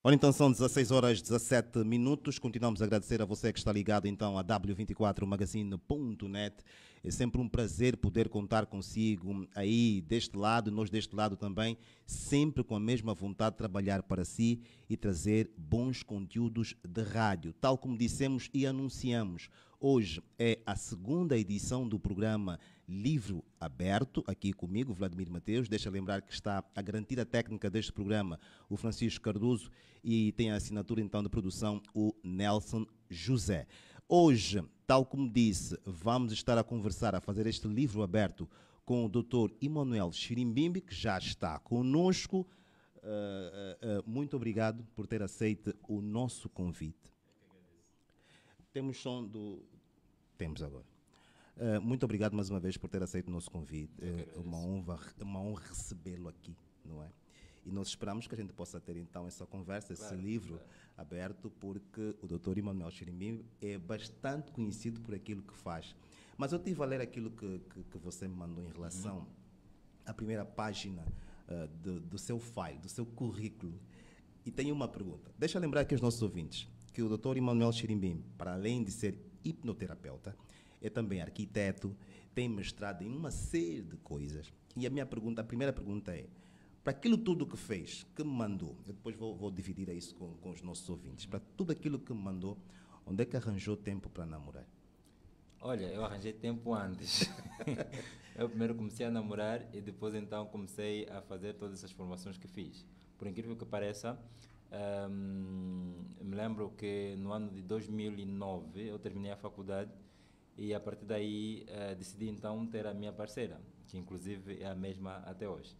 Ora, então são 16 horas 17 minutos. Continuamos a agradecer a você que está ligado então a W24magazine.net. É sempre um prazer poder contar consigo aí deste lado, nós deste lado também, sempre com a mesma vontade de trabalhar para si e trazer bons conteúdos de rádio. Tal como dissemos e anunciamos, hoje é a segunda edição do programa Livro Aberto, aqui comigo, Vladimir Mateus. Deixa lembrar que está a garantir a técnica deste programa, o Francisco Cardoso, e tem a assinatura então de produção, o Nelson José. Hoje, tal como disse, vamos estar a conversar, a fazer este livro aberto com o Dr. Emanuel Chirimbimbi, que já está conosco. Muito obrigado por ter aceito o nosso convite. Temos som do... Temos agora. Muito obrigado mais uma vez por ter aceito o nosso convite. É uma honra recebê-lo aqui, não é? E nós esperamos que a gente possa ter então essa conversa, esse livro aberto, porque o Dr. Emanuel Chirimbimbi é bastante conhecido por aquilo que faz. Mas eu estive a ler aquilo que você me mandou em relação à primeira página do seu file, do seu currículo. E tenho uma pergunta. Deixa eu lembrar aqui aos nossos ouvintes que o Dr. Emanuel Chirimbimbi, para além de ser hipnoterapeuta, é também arquiteto, tem mestrado em uma série de coisas. E a primeira pergunta é, para aquilo tudo que fez, que me mandou, eu depois vou dividir isso com os nossos ouvintes, para tudo aquilo que me mandou, onde é que arranjou tempo para namorar? Olha, eu arranjei tempo antes. Eu primeiro comecei a namorar e depois então comecei a fazer todas essas formações que fiz. Por incrível que pareça, me lembro que no ano de 2009 eu terminei a faculdade e a partir daí decidi então ter a minha parceira, que inclusive é a mesma até hoje.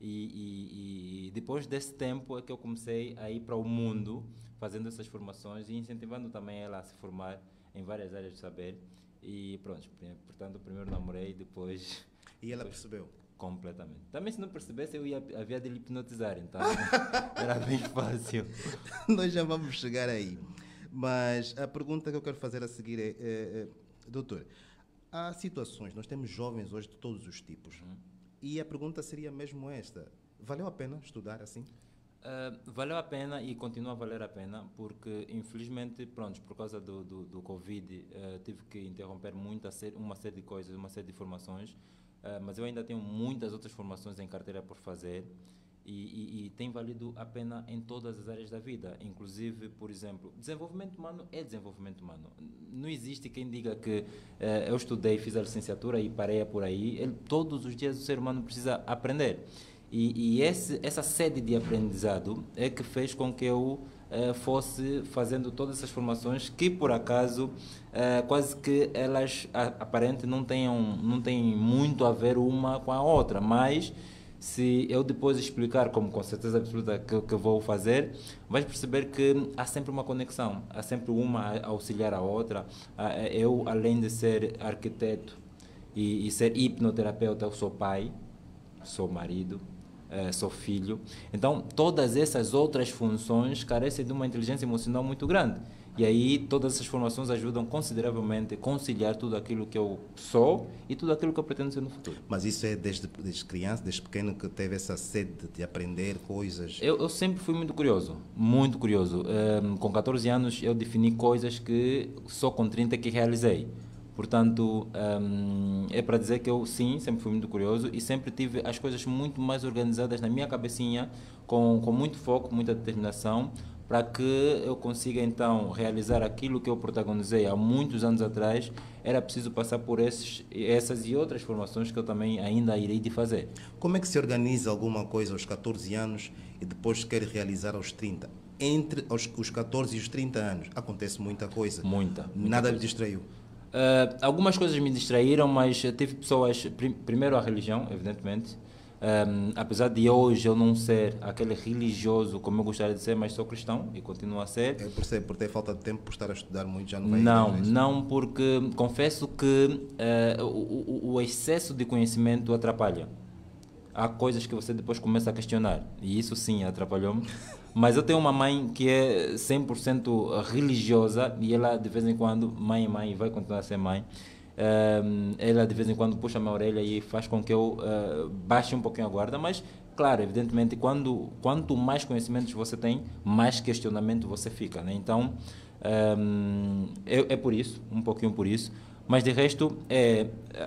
E depois desse tempo é que eu comecei a ir para o mundo fazendo essas formações e incentivando também ela a se formar em várias áreas de saber. E pronto, portanto, primeiro namorei, depois... E ela percebeu? Completamente. Também se não percebesse, havia de lhe hipnotizar, então era bem fácil. Nós já vamos chegar aí. Mas a pergunta que eu quero fazer a seguir é doutor, há situações, nós temos jovens hoje de todos os tipos. E a pergunta seria mesmo esta: valeu a pena estudar assim? Valeu a pena e continua a valer a pena, porque infelizmente, pronto, por causa do Covid, tive que interromper uma série de coisas, uma série de formações, mas eu ainda tenho muitas outras formações em carteira por fazer e tem valido a pena em todas as áreas da vida, inclusive, por exemplo, desenvolvimento humano é desenvolvimento humano. Não existe quem diga que eu estudei, fiz a licenciatura e parei por aí. Todos os dias o ser humano precisa aprender. E essa sede de aprendizado é que fez com que eu fosse fazendo todas essas formações que, por acaso, quase que elas aparentemente não têm muito a ver uma com a outra, mas se eu depois explicar, como com certeza absoluta que eu vou fazer, vais perceber que há sempre uma conexão, há sempre uma a auxiliar a outra. Eu, além de ser arquiteto e ser hipnoterapeuta, eu sou pai, sou marido, sou filho. Então, todas essas outras funções carecem de uma inteligência emocional muito grande. E aí, todas essas formações ajudam consideravelmente a conciliar tudo aquilo que eu sou e tudo aquilo que eu pretendo ser no futuro. Mas isso é desde criança, desde pequeno, que teve essa sede de aprender coisas? Eu sempre fui muito curioso, muito curioso. Com 14 anos, eu defini coisas que só com 30 que realizei. Portanto, é para dizer que eu, sim, sempre fui muito curioso e sempre tive as coisas muito mais organizadas na minha cabecinha, com muito foco, muita determinação, para que eu consiga, então, realizar aquilo que eu protagonizei há muitos anos atrás. Era preciso passar por essas e outras formações que eu também ainda irei de fazer. Como é que se organiza alguma coisa aos 14 anos e depois quer realizar aos 30? Entre os 14 e os 30 anos, acontece muita coisa. Muita Nada coisa. me distraiu? Algumas coisas me distraíram, mas tive pessoas, primeiro a religião, evidentemente, apesar de hoje eu não ser aquele religioso como eu gostaria de ser, mas sou cristão e continuo a ser. É por ter falta de tempo, por estar a estudar muito, já não vai... Não, porque confesso que o excesso de conhecimento atrapalha. Há coisas que você depois começa a questionar, e isso sim atrapalhou-me. Mas eu tenho uma mãe que é 100% religiosa e ela de vez em quando, mãe, vai continuar a ser mãe, ela de vez em quando puxa a minha orelha e faz com que eu baixe um pouquinho a guarda, mas claro, evidentemente, quanto mais conhecimentos você tem, mais questionamento você fica, né? Então, é por isso, um pouquinho por isso. Mas, de resto,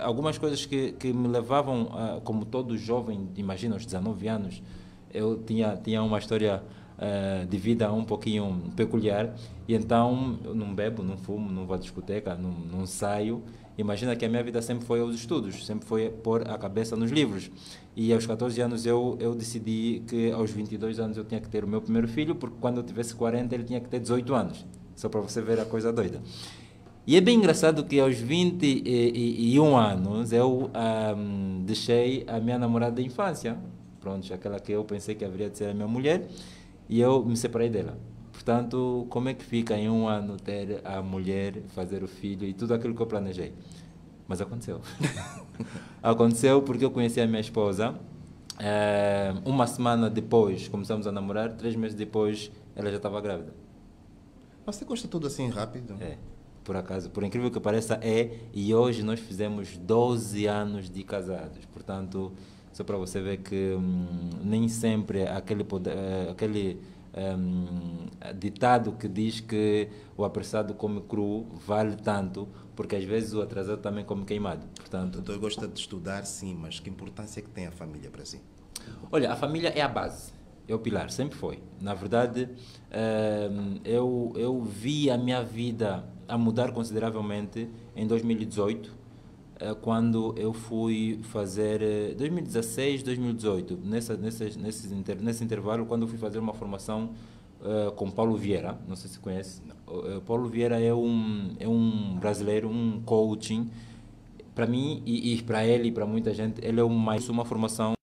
algumas coisas que me levavam, como todo jovem, imagina, aos 19 anos, eu tinha uma história de vida um pouquinho peculiar, e então eu não bebo, não fumo, não vou à discoteca, não saio. Imagina que a minha vida sempre foi aos estudos, sempre foi pôr a cabeça nos livros. E aos 14 anos eu decidi que aos 22 anos eu tinha que ter o meu primeiro filho, porque quando eu tivesse 40 ele tinha que ter 18 anos. Só para você ver a coisa doida. E é bem engraçado que aos 21 anos eu deixei a minha namorada de infância, pronto, aquela que eu pensei que haveria de ser a minha mulher, e eu me separei dela. Portanto, como é que fica em um ano ter a mulher, fazer o filho e tudo aquilo que eu planejei? Mas aconteceu. Aconteceu porque eu conheci a minha esposa. Uma semana depois começamos a namorar, 3 meses depois ela já estava grávida. Mas você gosta tudo assim rápido? É, por acaso, por incrível que pareça, e hoje nós fizemos 12 anos de casados. Portanto, só para você ver que nem sempre aquele ditado que diz que o apressado come cru vale tanto, porque às vezes o atrasado também come queimado. Portanto, Doutor, gosta de estudar, sim, mas que importância é que tem a família para si? olha, a família é a base, é o pilar, sempre foi. Na verdade, eu vi a minha vida a mudar consideravelmente em 2018, quando eu fui fazer 2016, 2018, nesse intervalo, quando eu fui fazer uma formação com Paulo Vieira, não sei se conhece. Paulo Vieira é um brasileiro, um coaching. Para mim e para ele e para muita gente, ele é mais uma formação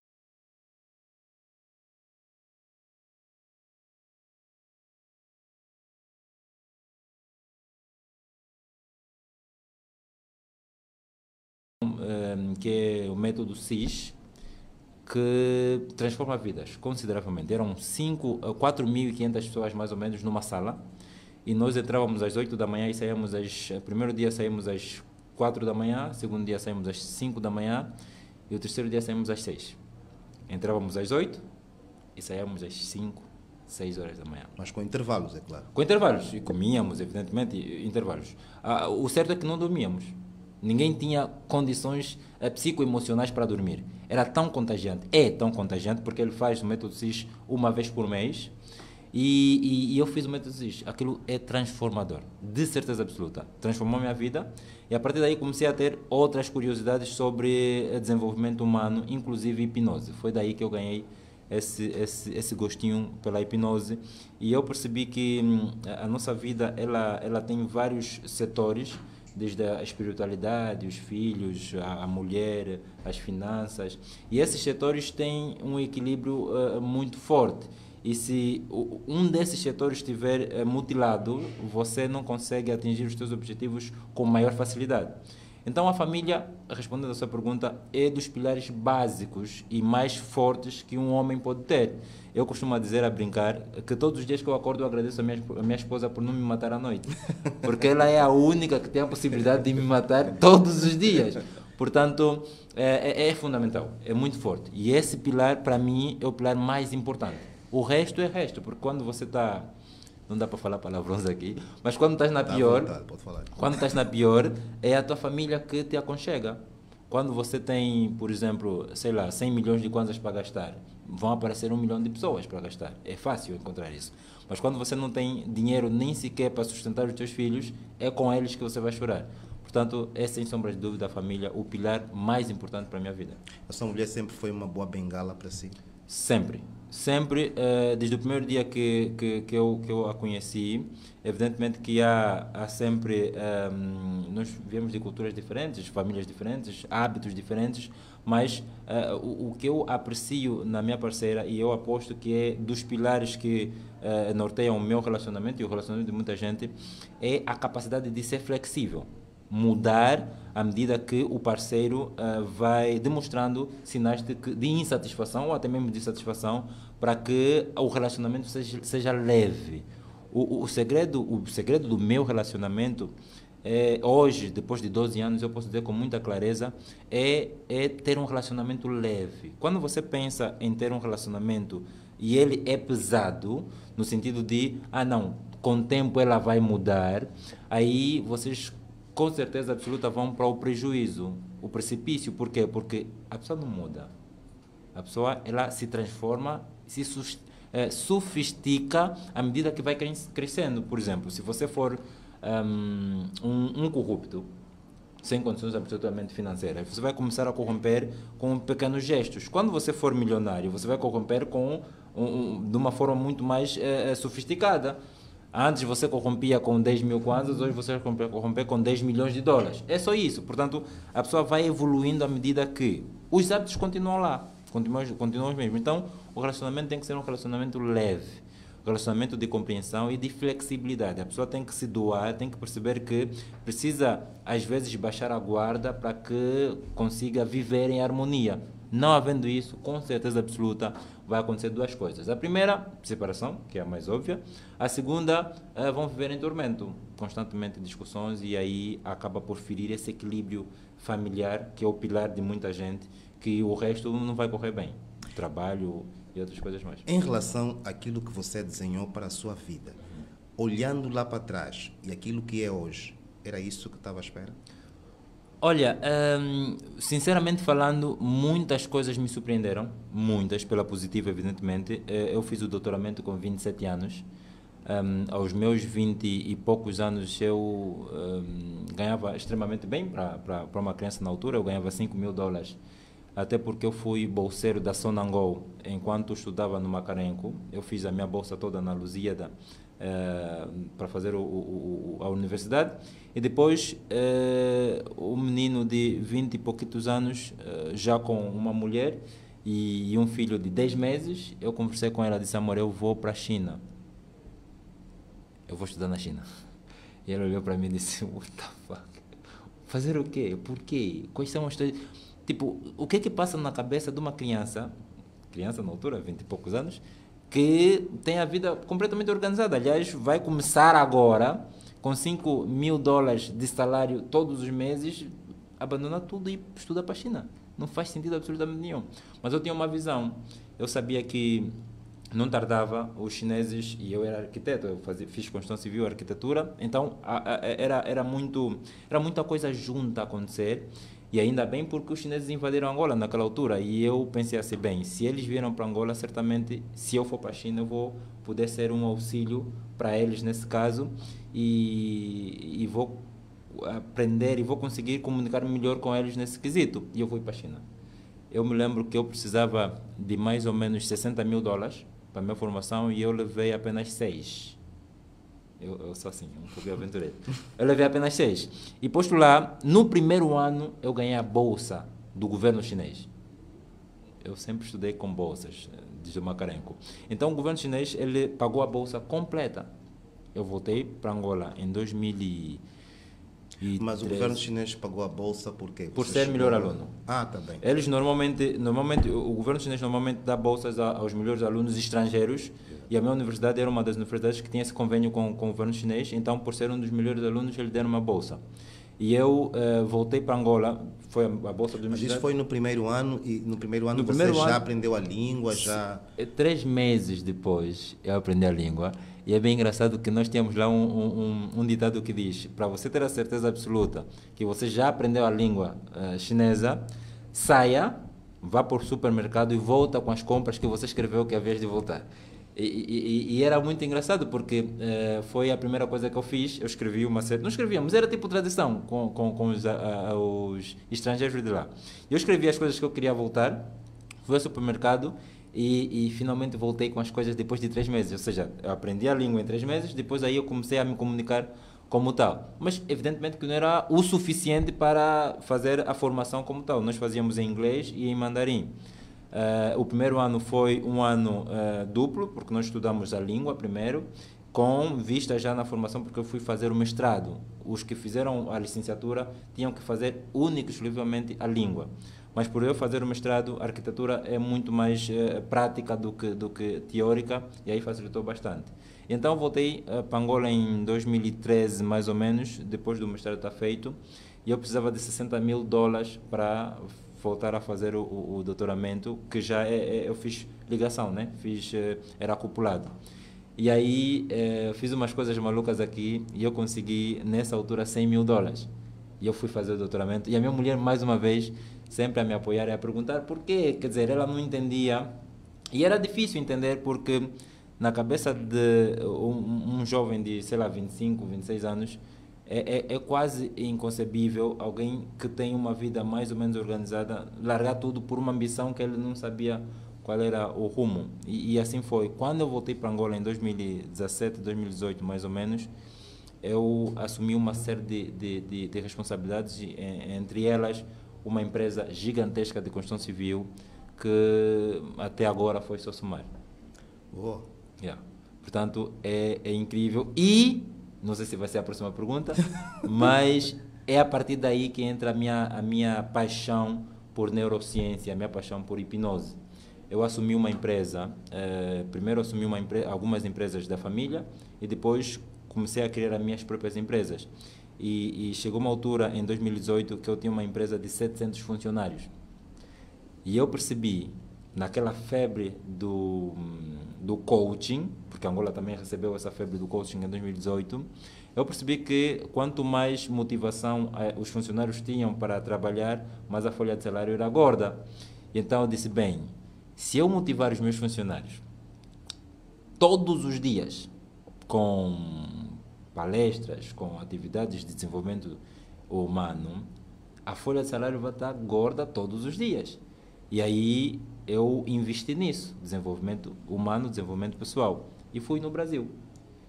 que é o método SIS, que transforma vidas consideravelmente. Eram 4.500 pessoas mais ou menos numa sala, e nós entrávamos às 8 da manhã e saíamos primeiro dia saímos às 4 da manhã, segundo dia saímos às 5 da manhã e o terceiro dia saímos às 6. Entrávamos às 8 e saíamos às 5, 6 horas da manhã. Mas com intervalos, é claro. Com intervalos, e comíamos, evidentemente, intervalos. O certo é que não dormíamos. Ninguém tinha condições psicoemocionais para dormir. Era tão contagiante, é tão contagiante, porque ele faz o método SIS uma vez por mês, e eu fiz o método SIS. Aquilo é transformador, de certeza absoluta. Transformou a minha vida, e a partir daí comecei a ter outras curiosidades sobre desenvolvimento humano, inclusive hipnose. Foi daí que eu ganhei esse gostinho pela hipnose, e eu percebi que a nossa vida ela tem vários setores, desde a espiritualidade, os filhos, a mulher, as finanças, e esses setores têm um equilíbrio muito forte. E se um desses setores estiver mutilado, você não consegue atingir os seus objetivos com maior facilidade. Então a família, respondendo a sua pergunta, é dos pilares básicos e mais fortes que um homem pode ter. Eu costumo dizer, a brincar, que todos os dias que eu acordo eu agradeço a minha esposa por não me matar à noite. Porque ela é a única que tem a possibilidade de me matar todos os dias. Portanto, é fundamental, é muito forte. E esse pilar, para mim, é o pilar mais importante. O resto é resto, porque quando você está... Não dá para falar palavrões aqui, mas quando estás na pior, pode falar. quando estás na pior, é a tua família que te aconchega. Quando você tem, por exemplo, sei lá, 100 milhões de kwanzas para gastar, vão aparecer 1 milhão de pessoas para gastar. É fácil encontrar isso. Mas quando você não tem dinheiro nem sequer para sustentar os teus filhos, é com eles que você vai chorar. Portanto, é sem sombra de dúvida a família o pilar mais importante para a minha vida. A sua mulher sempre foi uma boa bengala para si? Sempre. Sempre, desde o primeiro dia que eu a conheci, evidentemente que há sempre, nós viemos de culturas diferentes, famílias diferentes, hábitos diferentes, mas o que eu aprecio na minha parceira, e eu aposto que é dos pilares que norteiam o meu relacionamento e o relacionamento de muita gente, é a capacidade de ser flexível. Mudar à medida que o parceiro vai demonstrando sinais de insatisfação ou até mesmo de satisfação, para que o relacionamento seja leve. O segredo do meu relacionamento hoje, depois de 12 anos, eu posso dizer com muita clareza, é ter um relacionamento leve. Quando você pensa em ter um relacionamento e ele é pesado, no sentido de, não, com o tempo ela vai mudar, aí vocês com certeza absoluta vão para o prejuízo, o precipício. Por quê? Porque a pessoa não muda. A pessoa ela se transforma, sofistica à medida que vai crescendo. Por exemplo, se você for um corrupto, sem condições absolutamente financeiras, você vai começar a corromper com pequenos gestos. Quando você for milionário, você vai corromper de uma forma muito mais sofisticada. Antes você corrompia com 10 mil kwanzas, hoje você vai corromper com 10 milhões de dólares. É só isso. Portanto, a pessoa vai evoluindo à medida que os hábitos continuam lá, continuam os mesmos. Então, o relacionamento tem que ser um relacionamento leve, um relacionamento de compreensão e de flexibilidade. A pessoa tem que se doar, tem que perceber que precisa, às vezes, baixar a guarda para que consiga viver em harmonia. Não havendo isso, com certeza absoluta, vai acontecer duas coisas. A primeira, separação, que é a mais óbvia. A segunda, vão viver em tormento, constantemente em discussões, e aí acaba por ferir esse equilíbrio familiar, que é o pilar de muita gente, que o resto não vai correr bem. Trabalho e outras coisas mais. Em relação àquilo que você desenhou para a sua vida, olhando lá para trás e aquilo que é hoje, era isso que estava à espera? Olha, sinceramente falando, muitas coisas me surpreenderam, muitas, pela positiva, evidentemente. Eu fiz o doutoramento com 27 anos. Aos meus 20 e poucos anos, eu ganhava extremamente bem para uma criança na altura. Eu ganhava $5.000, até porque eu fui bolseiro da Sonangol enquanto estudava no Macarenco. Eu fiz a minha bolsa toda na Lusíada para fazer a universidade. E depois, o menino de 20 e pouquitos anos, já com uma mulher e um filho de 10 meses, eu conversei com ela e disse: amor, eu vou para a China. Eu vou estudar na China. E ela olhou para mim e disse: what the fuck? Fazer o quê? Por quê? Quais são as... Tipo, o que é que passa na cabeça de uma criança na altura, 20 e poucos anos, que tem a vida completamente organizada? Aliás, vai começar agora, com $5.000 de salário todos os meses, abandona tudo e estuda para a China. Não faz sentido absolutamente nenhum. Mas eu tinha uma visão. Eu sabia que não tardava, os chineses, e eu era arquiteto, fiz construção civil, arquitetura, então era muita coisa junta a acontecer. E ainda bem porque os chineses invadiram Angola naquela altura. E eu pensei assim, bem, se eles vieram para Angola, certamente, se eu for para a China, eu vou poder ser um auxílio para eles nesse caso. E vou aprender e vou conseguir comunicar melhor com eles nesse quesito. E eu fui para a China. Eu me lembro que eu precisava de mais ou menos $60.000 para a minha formação e eu levei apenas 6. Eu sou assim, um pouco aventureiro. Eu levei apenas 6. E posto lá, no primeiro ano, eu ganhei a bolsa do governo chinês. Eu sempre estudei com bolsas, desde o Macarenco. Então, o governo chinês, ele pagou a bolsa completa. Eu voltei para Angola em 2013. Mas o governo chinês pagou a bolsa por quê? Por ser melhor aluno. Ah, tá bem. Eles normalmente, o governo chinês normalmente dá bolsas aos melhores alunos estrangeiros. E a minha universidade era uma das universidades que tinha esse convênio com o governo chinês, então, por ser um dos melhores alunos, eles deram uma bolsa. E eu voltei para Angola, foi a bolsa da universidade. Mas isso foi no primeiro ano, e no primeiro ano você já aprendeu a língua, já... 3 meses depois, eu aprendi a língua. E é bem engraçado que nós temos lá um ditado que diz: para você ter a certeza absoluta que você já aprendeu a língua chinesa, saia, vá para o supermercado e volta com as compras que você escreveu que havia de voltar. E era muito engraçado porque foi a primeira coisa que eu fiz. Eu escrevi uma série, não escrevíamos, era tipo tradição com os estrangeiros de lá. Eu escrevi as coisas que eu queria voltar, fui ao supermercado e finalmente voltei com as coisas depois de 3 meses. Ou seja, eu aprendi a língua em 3 meses, depois aí eu comecei a me comunicar como tal. Mas evidentemente que não era o suficiente para fazer a formação como tal. Nós fazíamos em inglês e em mandarim. O primeiro ano foi um ano duplo, porque nós estudamos a língua primeiro, com vista já na formação, porque eu fui fazer o mestrado. Os que fizeram a licenciatura tinham que fazer única e exclusivamente a língua. Mas por eu fazer o mestrado, a arquitetura é muito mais prática do que teórica, e aí facilitou bastante. Então voltei para Angola em 2013, mais ou menos, depois do mestrado estar feito, e eu precisava de $60.000 para voltar a fazer o doutoramento, que já eu fiz ligação, né? Era acoplado. E aí fiz umas coisas malucas aqui e eu consegui, nessa altura, $100.000. E eu fui fazer o doutoramento. E a minha mulher, mais uma vez, sempre a me apoiar e a perguntar por quê. Quer dizer, ela não entendia. E era difícil entender porque na cabeça de um jovem de, sei lá, 25, 26 anos, é quase inconcebível alguém que tem uma vida mais ou menos organizada largar tudo por uma ambição que ele não sabia qual era o rumo. E assim foi. Quando eu voltei para Angola em 2017, 2018 mais ou menos, eu assumi uma série de responsabilidades, entre elas uma empresa gigantesca de construção civil que até agora foi só somar. Oh. Yeah. Portanto, é incrível. E, não sei se vai ser a próxima pergunta, mas é a partir daí que entra a minha paixão por neurociência, a minha paixão por hipnose. Eu assumi uma empresa, primeiro assumi algumas empresas da família e depois comecei a criar as minhas próprias empresas. E chegou uma altura, em 2018, que eu tinha uma empresa de 700 funcionários. E eu percebi, naquela febre do coaching, porque Angola também recebeu essa febre do coaching em 2018, eu percebi que quanto mais motivação os funcionários tinham para trabalhar, mais a folha de salário era gorda. E então eu disse, bem, se eu motivar os meus funcionários todos os dias com palestras, com atividades de desenvolvimento humano, a folha de salário vai estar gorda todos os dias. E aí eu investi nisso, desenvolvimento humano, desenvolvimento pessoal. E fui no Brasil.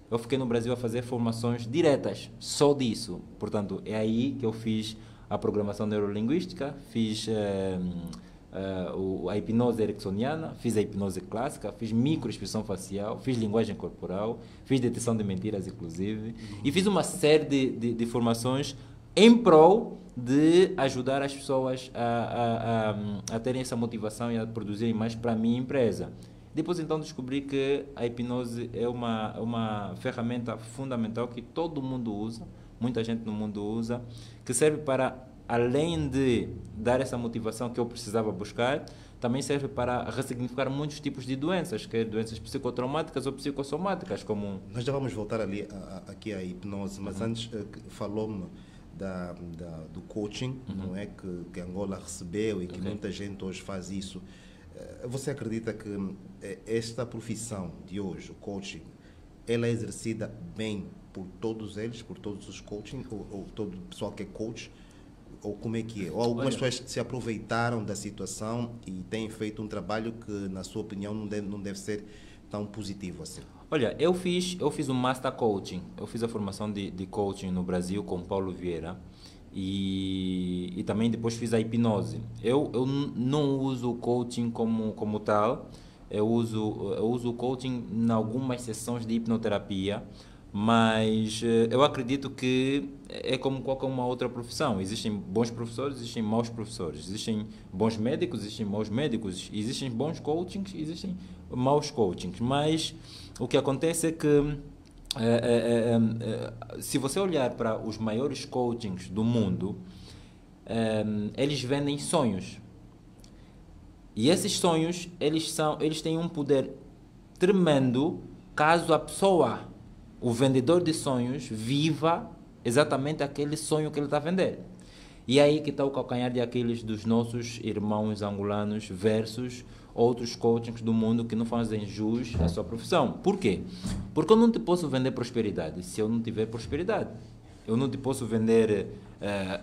Eu fiquei no Brasil a fazer formações diretas, só disso. Portanto, é aí que eu fiz a programação neurolinguística, fiz a hipnose ericksoniana, fiz a hipnose clássica, fiz microexpressão facial, fiz linguagem corporal, fiz detecção de mentiras, inclusive, e fiz uma série de formações em prol de ajudar as pessoas a terem essa motivação e a produzirem mais para a minha empresa. Depois, então, descobri que a hipnose é uma ferramenta fundamental que todo mundo usa, muita gente no mundo usa, que serve para, além de dar essa motivação que eu precisava buscar, também serve para ressignificar muitos tipos de doenças, que é doenças psicotraumáticas ou psicossomáticas, como... Nós já vamos voltar ali aqui à hipnose, mas antes falou-me do coaching, não é, que Angola recebeu e que muita gente hoje faz isso. Você acredita que esta profissão de hoje, o coaching, ela é exercida bem por todos eles, por todos os coaching, ou todo o pessoal que é coach, ou como é que é? Ou algumas pessoas se aproveitaram da situação e têm feito um trabalho que, na sua opinião, não deve ser tão positivo assim? Olha, eu fiz um Master Coaching. Eu fiz a formação de coaching no Brasil com Paulo Vieira e também depois fiz a hipnose. Eu não uso o coaching como tal. Eu uso o coaching em algumas sessões de hipnoterapia, mas eu acredito que é como qualquer uma outra profissão. Existem bons professores, existem maus professores. Existem bons médicos, existem maus médicos. Existem bons coachings, existem maus coachings. Mas o que acontece é que se você olhar para os maiores coachings do mundo, eles vendem sonhos. E esses sonhos, eles têm um poder tremendo caso a pessoa, o vendedor de sonhos, viva exatamente aquele sonho que ele está a vender. E aí que está o calcanhar de Aquiles dos nossos irmãos angolanos versus outros coachings do mundo que não fazem jus à sua profissão. Por quê? Porque eu não te posso vender prosperidade se eu não tiver prosperidade. Eu não te posso vender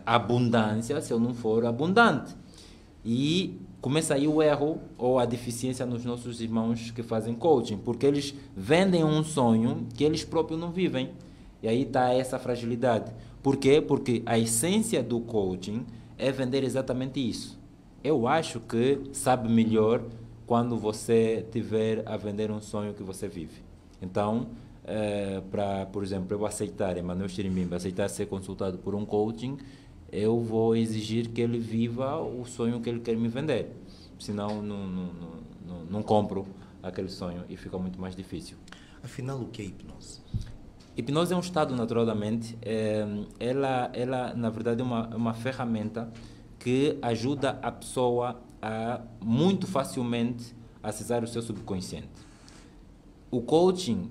abundância se eu não for abundante. E começa aí o erro ou a deficiência nos nossos irmãos que fazem coaching, porque eles vendem um sonho que eles próprios não vivem. E aí está essa fragilidade. Por quê? Porque a essência do coaching é vender exatamente isso. Eu acho que sabe melhor quando você tiver a vender um sonho que você vive. Então, para, por exemplo, eu aceitar, Emmanuel Chirimbimba, aceitar ser consultado por um coaching, eu vou exigir que ele viva o sonho que ele quer me vender. Senão, não compro aquele sonho e fica muito mais difícil. Afinal, o que é hipnose? Hipnose é um estado natural da mente. Ela, na verdade, é uma ferramenta que ajuda a pessoa a muito facilmente acessar o seu subconsciente. O coaching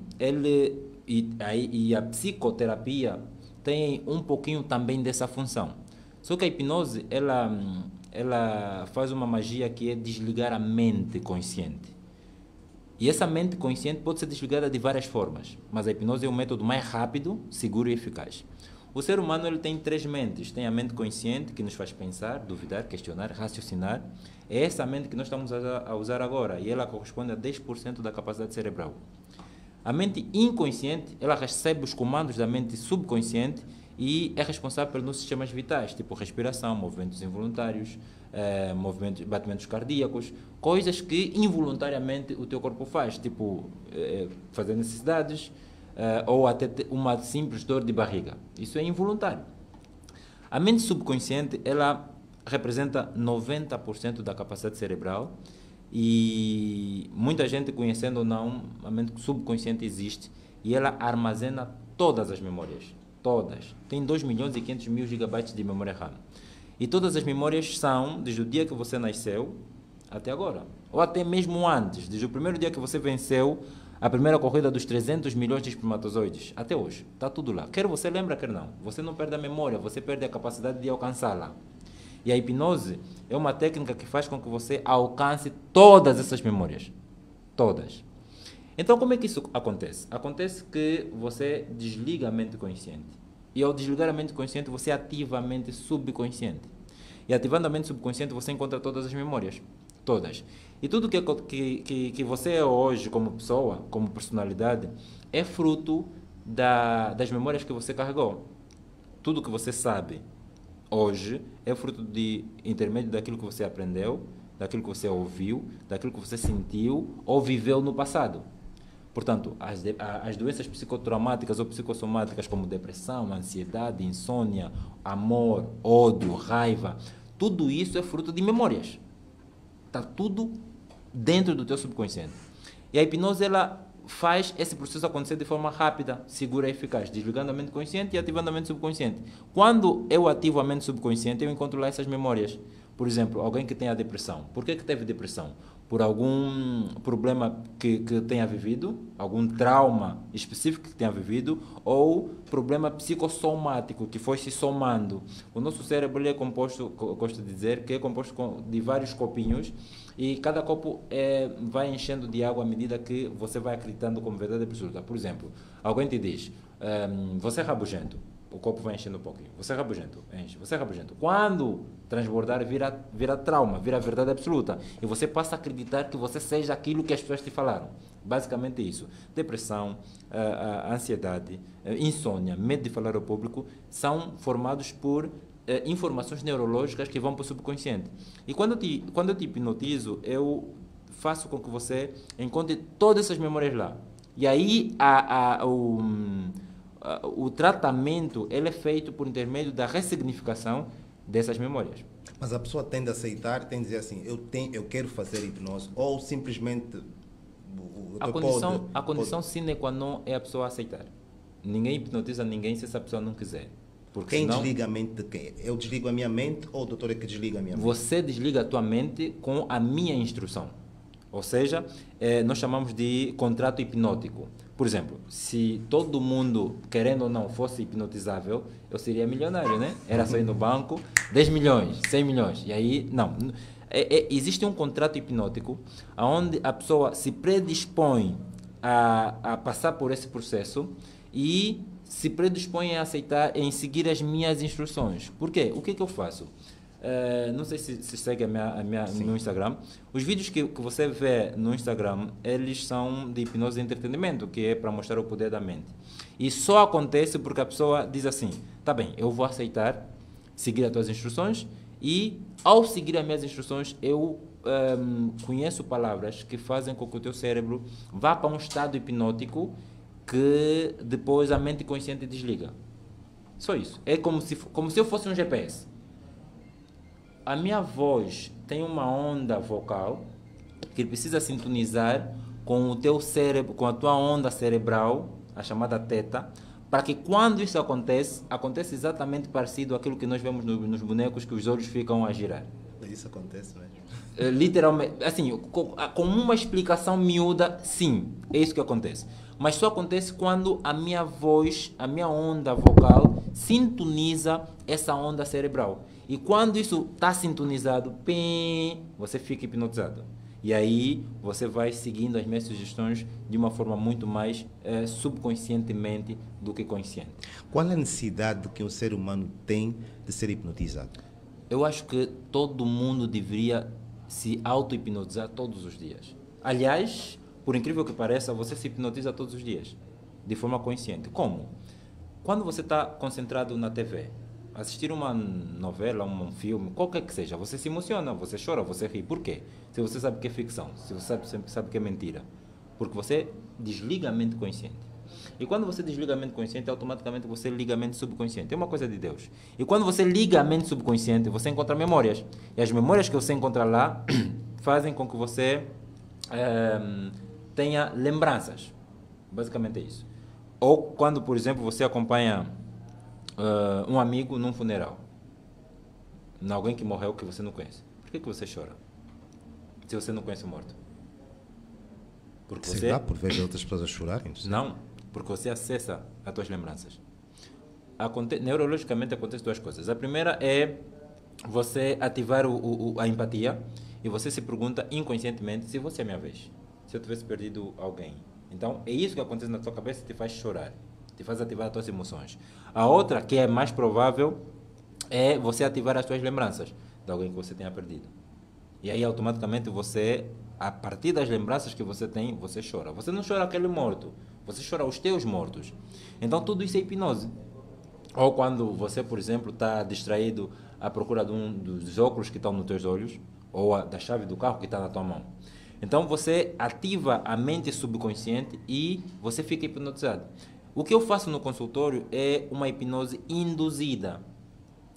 e a psicoterapia têm um pouquinho também dessa função. Só que a hipnose, ela faz uma magia que é desligar a mente consciente. E essa mente consciente pode ser desligada de várias formas, mas a hipnose é o método mais rápido, seguro e eficaz. O ser humano ele tem três mentes. Tem a mente consciente, que nos faz pensar, duvidar, questionar, raciocinar. É essa mente que nós estamos a usar agora, e ela corresponde a 10% da capacidade cerebral. A mente inconsciente, ela recebe os comandos da mente subconsciente e é responsável pelos sistemas vitais, tipo respiração, movimentos involuntários, batimentos cardíacos, coisas que involuntariamente o teu corpo faz, tipo fazer necessidades ou até uma simples dor de barriga. Isso é involuntário. A mente subconsciente, ela representa 90% da capacidade cerebral e muita gente, conhecendo ou não, a mente subconsciente existe e ela armazena todas as memórias. Todas. Tem 2.500.000 gigabytes de memória RAM. E todas as memórias são desde o dia que você nasceu até agora. Ou até mesmo antes, desde o primeiro dia que você venceu a primeira corrida dos 300 milhões de espermatozoides, até hoje. Está tudo lá. Quer você lembra, quer não. Você não perde a memória, você perde a capacidade de alcançá-la. E a hipnose é uma técnica que faz com que você alcance todas essas memórias. Todas. Então, como é que isso acontece? Acontece que você desliga a mente consciente. E ao desligar a mente consciente, você ativa a mente subconsciente. E ativando a mente subconsciente, você encontra todas as memórias. Todas. E tudo que você é hoje como pessoa, como personalidade, é fruto das memórias que você carregou. Tudo que você sabe hoje é fruto de intermédio daquilo que você aprendeu, daquilo que você ouviu, daquilo que você sentiu ou viveu no passado. Portanto, as doenças psicotraumáticas ou psicossomáticas como depressão, ansiedade, insônia, amor, ódio, raiva, tudo isso é fruto de memórias. Está tudo dentro do teu subconsciente. E a hipnose, ela faz esse processo acontecer de forma rápida, segura e eficaz, desligando a mente consciente e ativando a mente subconsciente. Quando eu ativo a mente subconsciente, eu encontro lá essas memórias. Por exemplo, alguém que tenha depressão. Por que teve depressão? Por algum problema que tenha vivido, algum trauma específico que tenha vivido, ou problema psicossomático que foi se somando. O nosso cérebro é composto, eu gosto de dizer, que é composto de vários copinhos, e cada copo vai enchendo de água à medida que você vai acreditando como verdade absoluta. Por exemplo, alguém te diz, você é rabugento. O copo vai enchendo um pouquinho. Você é rabugento, enche. Você é rabugento. Quando transbordar, vira trauma, vira verdade absoluta. E você passa a acreditar que você seja aquilo que as pessoas te falaram. Basicamente isso. Depressão, ansiedade, insônia, medo de falar ao público, são formados por informações neurológicas que vão para o subconsciente. E quando eu te hipnotizo, eu faço com que você encontre todas essas memórias lá. E aí o tratamento ele é feito por intermédio da ressignificação dessas memórias. Mas a pessoa tende a aceitar, tende a dizer assim, eu quero fazer hipnose, ou simplesmente... A condição sine qua non é a pessoa aceitar. Ninguém hipnotiza ninguém se essa pessoa não quiser. Porque quem senão, desliga a mente de quem? Eu desligo a minha mente ou o doutor é que desliga a minha mente? você desliga a tua mente com a minha instrução. Ou seja, nós chamamos de contrato hipnótico. Por exemplo, se todo mundo, querendo ou não, fosse hipnotizável, eu seria milionário, né? Era só ir no banco, 10 milhões, 100 milhões. E aí, não. Existe um contrato hipnótico onde a pessoa se predispõe a passar por esse processo e se predispõe a aceitar, em seguir as minhas instruções. Por quê? O que eu faço? Não sei se segue o meu Instagram. Os vídeos que você vê no Instagram, eles são de hipnose e entretenimento, que é para mostrar o poder da mente. E só acontece porque a pessoa diz assim, tá bem, eu vou aceitar, seguir as tuas instruções, e ao seguir as minhas instruções, eu conheço palavras que fazem com que o teu cérebro vá para um estado hipnótico que depois a mente consciente desliga. Só isso. É como se eu fosse um GPS. A minha voz tem uma onda vocal que precisa sintonizar com o teu cérebro, com a tua onda cerebral, a chamada teta, para que quando isso acontece exatamente parecido àquilo que nós vemos nos bonecos, que os olhos ficam a girar. Isso acontece mesmo. Literalmente, assim, com uma explicação miúda, sim, é isso que acontece. Mas só acontece quando a minha voz, a minha onda vocal, sintoniza essa onda cerebral. E quando isso está sintonizado, pim, você fica hipnotizado. E aí você vai seguindo as minhas sugestões de uma forma muito mais subconscientemente do que consciente. Qual é a necessidade que um ser humano tem de ser hipnotizado? Eu acho que todo mundo deveria se auto-hipnotizar todos os dias. Aliás, por incrível que pareça, você se hipnotiza todos os dias, de forma consciente. Como? Quando você está concentrado na TV, assistir uma novela, um filme, qualquer que seja, você se emociona, você chora, você ri. Por quê? Se você sabe que é ficção, se você sabe que é mentira. Porque você desliga a mente consciente. E quando você desliga a mente consciente, automaticamente você liga a mente subconsciente. É uma coisa de Deus. E quando você liga a mente subconsciente, você encontra memórias. E as memórias que você encontra lá fazem com que você tenha lembranças. Basicamente é isso. Ou quando, por exemplo, você acompanha um amigo num funeral. Alguém que morreu que você não conhece. Por que você chora? Se você não conhece o morto? Porque sei lá, por ver outras pessoas a chorarem? Não, porque você acessa as tuas lembranças. Neurologicamente acontecem duas coisas. A primeira é você ativar a empatia e você se pergunta inconscientemente se você é a minha vez. Se eu tivesse perdido alguém. Então, é isso que acontece na tua cabeça e te faz chorar. Te faz ativar as tuas emoções. A outra, que é mais provável, é você ativar as tuas lembranças de alguém que você tenha perdido. E aí, automaticamente, você, a partir das lembranças que você tem, você chora. Você não chora aquele morto, você chora os teus mortos. Então, tudo isso é hipnose. Ou quando você, por exemplo, está distraído à procura de dos óculos que estão nos teus olhos, ou da chave do carro que está na tua mão. Então, você ativa a mente subconsciente e você fica hipnotizado. O que eu faço no consultório é uma hipnose induzida.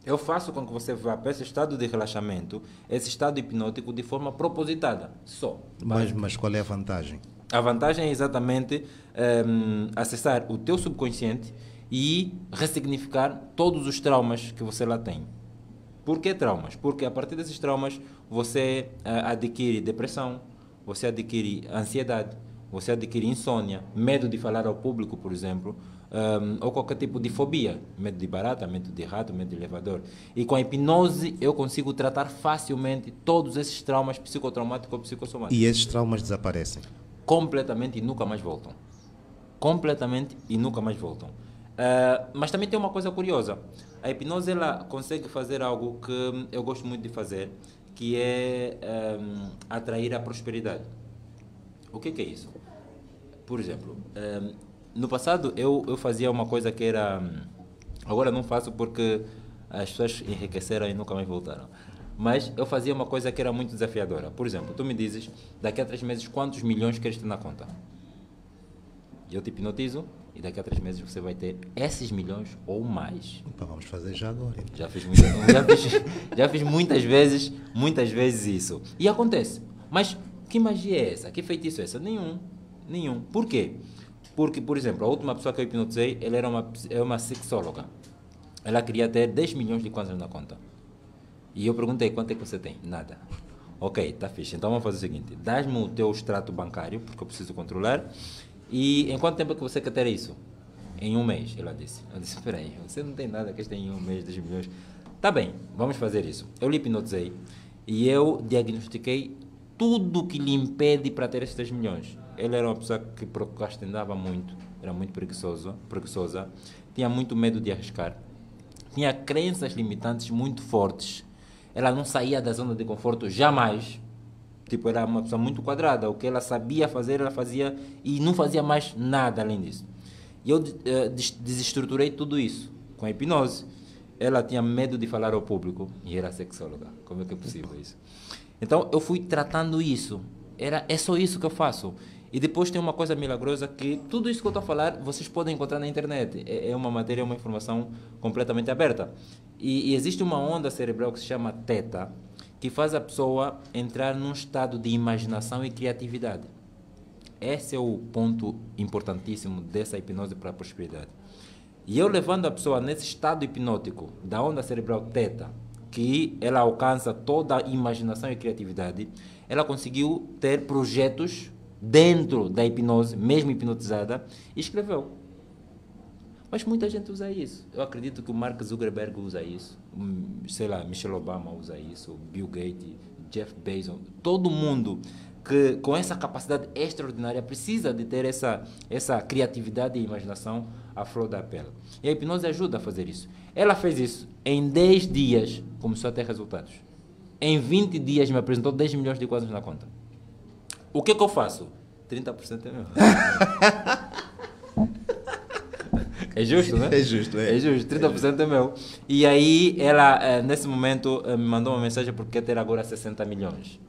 Eu faço com que você vá para esse estado de relaxamento, esse estado hipnótico, de forma propositada, só. Mas qual é a vantagem? A vantagem é exatamente acessar o teu subconsciente e ressignificar todos os traumas que você lá tem. Por que traumas? Porque a partir desses traumas você adquire depressão, você adquire ansiedade, você adquire insônia, medo de falar ao público, por exemplo, ou qualquer tipo de fobia, medo de barata, medo de rato, medo de elevador. E com a hipnose eu consigo tratar facilmente todos esses traumas psicotraumáticos ou psicossomáticos. E esses traumas desaparecem? Completamente e nunca mais voltam. Completamente e nunca mais voltam. Mas também tem uma coisa curiosa. A hipnose ela consegue fazer algo que eu gosto muito de fazer, que é atrair a prosperidade. O que é isso? Por exemplo, no passado eu fazia uma coisa que era... Agora não faço porque as pessoas enriqueceram e nunca mais voltaram. Mas eu fazia uma coisa que era muito desafiadora. Por exemplo, tu me dizes, daqui a 3 meses, quantos milhões queres ter na conta? Eu te hipnotizo e daqui a 3 meses você vai ter esses milhões ou mais. Então vamos fazer já agora. Já fiz muitas vezes isso. E acontece. Mas que magia é essa? Que feitiço é essa? Nenhum. Por quê? Porque, por exemplo, a última pessoa que eu hipnotizei, ela era uma sexóloga. Ela queria ter 10 milhões de kwanzas na conta. E eu perguntei, quanto é que você tem? Nada. Ok, tá fixe. Então vamos fazer o seguinte. Dás-me o teu extrato bancário, porque eu preciso controlar. E em quanto tempo é que você quer ter isso? Em 1 mês, ela disse. Eu disse, espera aí, você não tem nada que tem em 1 mês, 10 milhões. Tá bem, vamos fazer isso. Eu lhe hipnotizei e eu diagnostiquei tudo que lhe impede para ter esses 10 milhões. Ele era uma pessoa que procrastinava muito, era muito preguiçosa, tinha muito medo de arriscar, tinha crenças limitantes muito fortes. Ela não saía da zona de conforto jamais. Tipo, era uma pessoa muito quadrada. O que ela sabia fazer, ela fazia e não fazia mais nada além disso. E eu desestruturei tudo isso com a hipnose. Ela tinha medo de falar ao público e era sexóloga. Como é que é possível isso? Então, eu fui tratando isso. É só isso que eu faço. E depois tem uma coisa milagrosa que tudo isso que eu estou a falar, vocês podem encontrar na internet. É uma matéria, uma informação completamente aberta. E existe uma onda cerebral que se chama teta, que faz a pessoa entrar num estado de imaginação e criatividade. Esse é o ponto importantíssimo dessa hipnose para a prosperidade. E eu levando a pessoa nesse estado hipnótico da onda cerebral teta, que ela alcança toda a imaginação e criatividade, ela conseguiu ter projetos dentro da hipnose, mesmo hipnotizada, e escreveu. Mas muita gente usa isso. Eu acredito que o Mark Zuckerberg usa isso, sei lá, Michelle Obama usa isso, Bill Gates, Jeff Bezos, todo mundo que com essa capacidade extraordinária precisa de ter essa criatividade e imaginação à flor da pele. E a hipnose ajuda a fazer isso. Ela fez isso. Em 10 dias começou a ter resultados. Em 20 dias me apresentou 10 milhões de quadros na conta. O que eu faço? 30% é meu. É justo, né? É justo, é. É justo, 30% é meu. E aí ela, nesse momento, me mandou uma mensagem porque quer ter agora 60 milhões.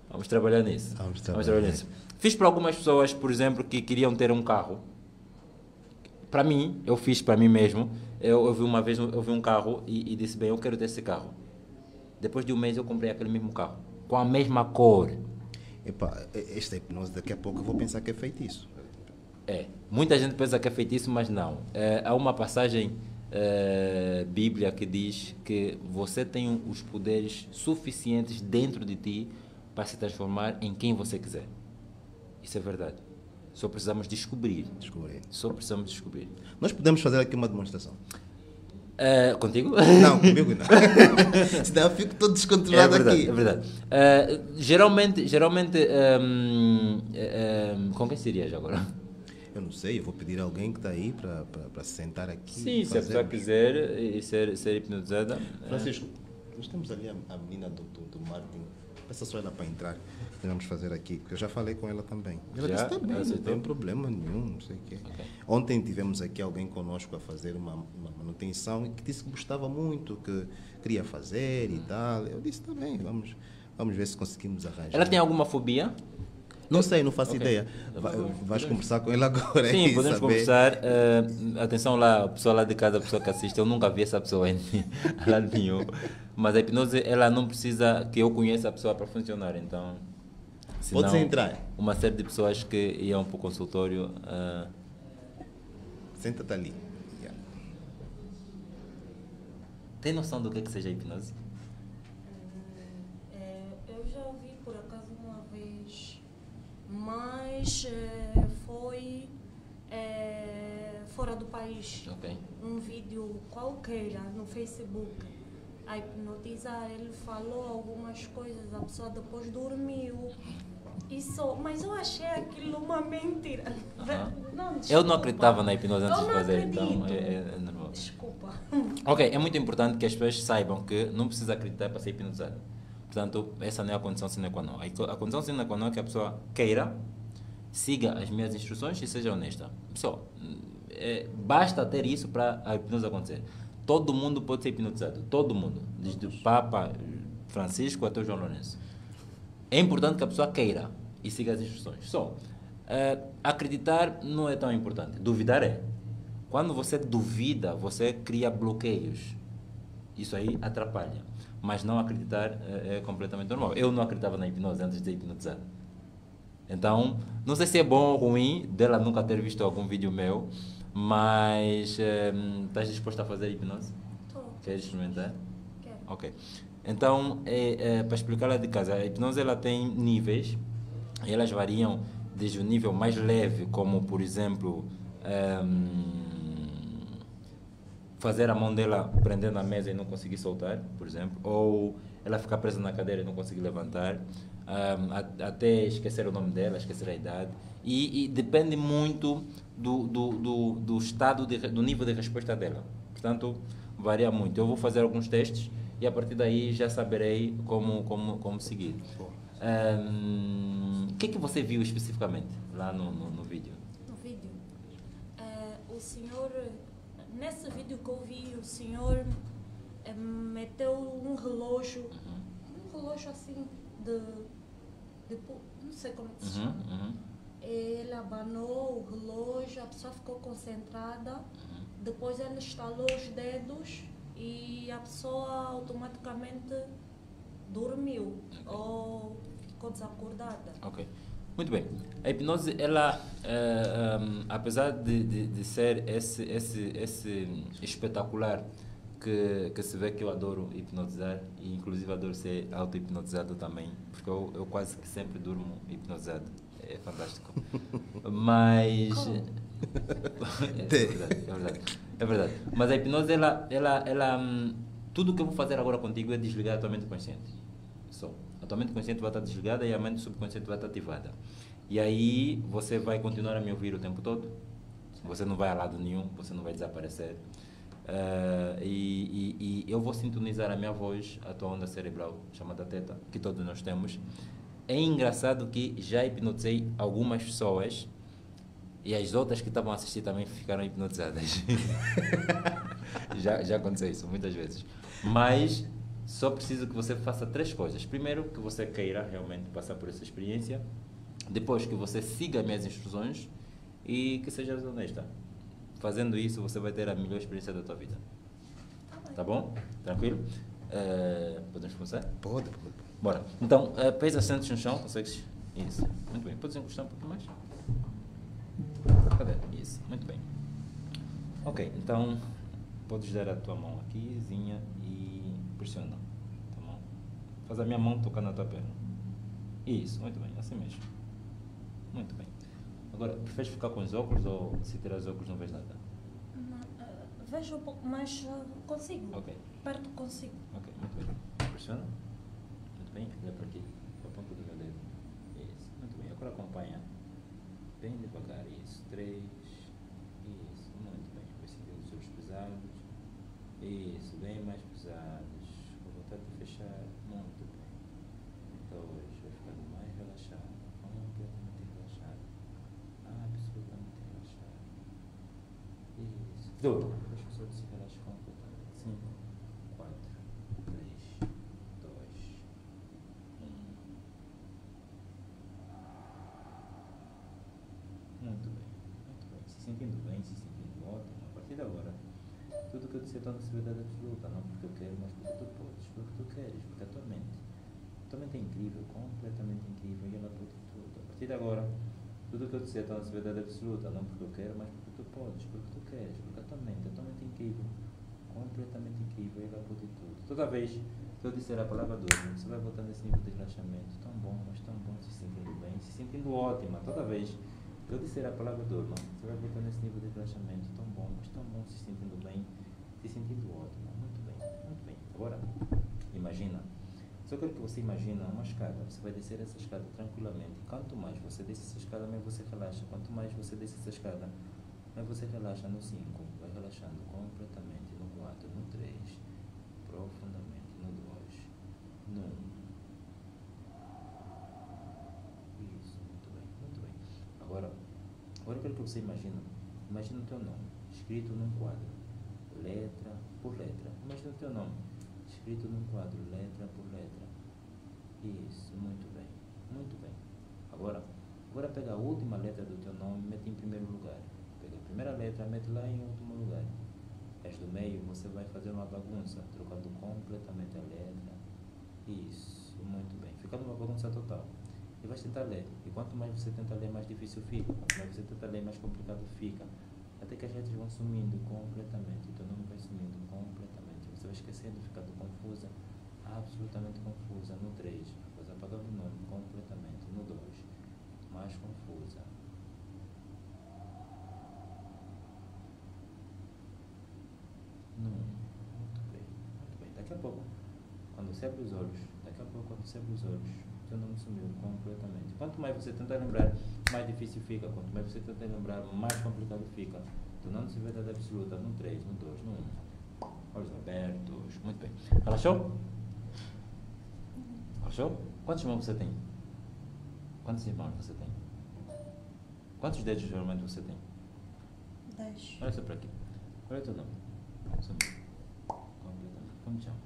Vamos trabalhar nisso. Vamos trabalhar nisso. Fiz para algumas pessoas, por exemplo, que queriam ter um carro. Para mim, eu fiz para mim mesmo. Eu vi uma vez, eu vi um carro e disse, bem, eu quero ter esse carro. Depois de um mês eu comprei aquele mesmo carro, com a mesma cor. Epá, esta hipnose daqui a pouco eu vou pensar que é feitiço. Muita gente pensa que é feitiço, mas não. Há uma passagem bíblica que diz que você tem os poderes suficientes dentro de ti para se transformar em quem você quiser. Isso é verdade. Só precisamos descobrir. Só precisamos descobrir. Nós podemos fazer aqui uma demonstração. Contigo? Não, comigo não. Senão eu fico todo descontrolado aqui. É verdade. Geralmente com quem serias agora? Eu não sei, eu vou pedir a alguém que está aí para sentar aqui. Sim, se a pessoa quiser e ser hipnotizada. Francisco, nós temos ali a menina do marketing. Peça só ela para entrar. Vamos fazer aqui, porque eu já falei com ela também. Ela disse, está bem, não tem problema nenhum, não sei o quê. Okay. Ontem tivemos aqui alguém conosco a fazer uma manutenção e que disse que gostava muito, que queria fazer e tal. Eu disse, está bem, vamos ver se conseguimos arranjar. Ela tem alguma fobia? Não sei, não faço ideia. Vais conversar com ela agora. Sim, podemos conversar. Atenção lá, a pessoa lá de casa, a pessoa que assiste, eu nunca vi essa pessoa em lado nenhum. Mas a hipnose, ela não precisa que eu conheça a pessoa para funcionar, então... Podes entrar. Uma série de pessoas que iam para o consultório... Senta-te ali. Yeah. Tem noção do que seja hipnose? Eu já ouvi por acaso uma vez, mas foi fora do país. Okay. Um vídeo qualquer no Facebook a hipnotizar. Ele falou algumas coisas, a pessoa depois dormiu. Mas eu achei aquilo uma mentira. Não, eu não acreditava na hipnose antes de fazer, então é normal. Desculpa. Ok, é muito importante que as pessoas saibam que não precisa acreditar para ser hipnotizado. Portanto, essa não é a condição sine qua non. A condição sine qua non é que a pessoa queira, siga as minhas instruções e seja honesta. Pessoal, basta ter isso para a hipnose acontecer. Todo mundo pode ser hipnotizado. Todo mundo. Desde o Papa Francisco até o João Lourenço. É importante que a pessoa queira e siga as instruções. Só, acreditar não é tão importante. Duvidar é. Quando você duvida, você cria bloqueios. Isso aí atrapalha. Mas não acreditar é completamente normal. Eu não acreditava na hipnose antes de ser hipnotizado. Então, não sei se é bom ou ruim dela nunca ter visto algum vídeo meu, mas estás disposto a fazer hipnose? Estou. Queres experimentar? Quero. Ok. Então, para explicar lá de casa, a hipnose ela tem níveis, e elas variam desde o nível mais leve, como por exemplo, fazer a mão dela prender na mesa e não conseguir soltar, por exemplo, ou ela ficar presa na cadeira e não conseguir levantar, até esquecer o nome dela, esquecer a idade, e depende muito do estado, do nível de resposta dela. Portanto, varia muito. Eu vou fazer alguns testes e a partir daí já saberei como seguir. O que você viu especificamente lá no vídeo? No vídeo? O senhor, nesse vídeo que eu vi, o senhor meteu um relógio assim não sei como se chama. Ele abanou o relógio, a pessoa ficou concentrada, depois ele estalou os dedos e a pessoa automaticamente dormiu ou ficou desacordada. Ok. Muito bem. A hipnose, ela, apesar de ser esse espetacular que se vê que eu adoro hipnotizar, e inclusive adoro ser auto-hipnotizado também, porque eu quase que sempre durmo hipnotizado. É fantástico. Mas... é verdade, é verdade. É verdade. Mas a hipnose, tudo que eu vou fazer agora contigo é desligar a tua mente consciente. Só. A tua mente consciente vai estar desligada e a mente subconsciente vai estar ativada. E aí você vai continuar a me ouvir o tempo todo. Você não vai a lado nenhum, você não vai desaparecer. E eu vou sintonizar a minha voz, a tua onda cerebral, chamada teta, que todos nós temos. É engraçado que já hipnotizei algumas pessoas e as outras que estavam a assistir também ficaram hipnotizadas. já aconteceu isso muitas vezes. Mas só preciso que você faça 3 coisas. Primeiro, que você queira realmente passar por essa experiência. Depois, que você siga minhas instruções e que sejas honesta. Fazendo isso, você vai ter a melhor experiência da tua vida. Tá bom? Tranquilo? Podemos começar? Pode. Bora. Então, pés assentos no chão, consegues? Isso. Muito bem. Podes encostar um pouco mais? Cadê? Isso. Muito bem. Ok, então, podes dar a tua mão aqui, e pressiona. Tá bom? Faz a minha mão tocar na tua perna. Isso. Muito bem. Assim mesmo. Muito bem. Agora, preferes ficar com os óculos ou se tirar os óculos não vês nada? Vejo um pouco, mas consigo. Ok. Perto consigo. Ok, muito bem. Pressiona. Muito bem. Olha para aqui. Para o ponto do meu dedo. Isso. Muito bem. Agora acompanha. Bem devagar. Isso. 3. Isso. Muito bem. Vai sentir os olhos pesados. Isso. Bem mais pesados. Com vontade de fechar. Muito bem. 2. Vai ficando mais relaxado. Completamente relaxado. Absolutamente relaxado. Isso. 2. Deixa os olhos se relaxar completamente. 5, 4, 3, 2, 1. Muito bem. Muito bem. Se sentindo bem, se sentindo ótimo. A partir de agora, tudo que eu disser torna-se verdade absoluta. Não porque eu quero, mas porque tu podes. Porque tu queres. Porque a tua mente é incrível, completamente incrível, e ela pode tudo. A partir de agora, tudo que eu disser torna-se verdade absoluta, não porque eu quero, mas porque tu podes, porque tu queres, porque a tua mente é incrível, completamente incrível, e ela pode tudo. Toda vez que eu disser a palavra dorme, você vai voltar nesse nível de relaxamento, tão bom, mas tão bom, se sentindo bem, se sentindo ótima. Toda vez que eu disser a palavra dorma, você vai voltar nesse nível de relaxamento, tão bom, mas tão bom, se sentindo bem, se sentindo ótima. Muito bem, muito bem. Agora, imagina. Só quero que você imagina uma escada. Você vai descer essa escada tranquilamente. Quanto mais você desce essa escada, mais você relaxa. Quanto mais você desce essa escada, mais você relaxa no 5. Vai relaxando completamente no 4, no 3. Profundamente no 2. No 1. Isso, muito bem, muito bem. Agora eu quero que você imagina o teu nome, escrito num quadro. Letra por letra. Imagina o teu nome, escrito num quadro, letra por letra. Isso, muito bem, muito bem. Agora pega a última letra do teu nome e mete em primeiro lugar. Pega a primeira letra, mete lá em último lugar. As do meio, você vai fazer uma bagunça, trocando completamente a letra. Isso, muito bem. Fica numa bagunça total. E vai tentar ler. E quanto mais você tenta ler, mais difícil fica. Quanto mais você tenta ler, mais complicado fica. Até que as letras vão sumindo completamente. O teu nome vai sumindo completamente. Você vai esquecendo, ficando confusa, absolutamente confusa. No 3, depois apagando o nome completamente. No 2, mais confusa. No 1, muito bem, muito bem. Daqui a pouco, quando você abre os olhos, teu nome sumiu completamente. Quanto mais você tentar lembrar, mais difícil fica. Quanto mais você tentar lembrar, mais complicado fica. Tornando-se verdade absoluta no 3, no 2, no 1. Olhos abertos. Muito bem. Relaxou? Relaxou? Quantos irmãos você tem? Quantos irmãos você tem? Quantos dedos geralmente você tem? 10. Olha só para aqui. Qual é o teu nome? Sumiu. Completamente. Como te chamas?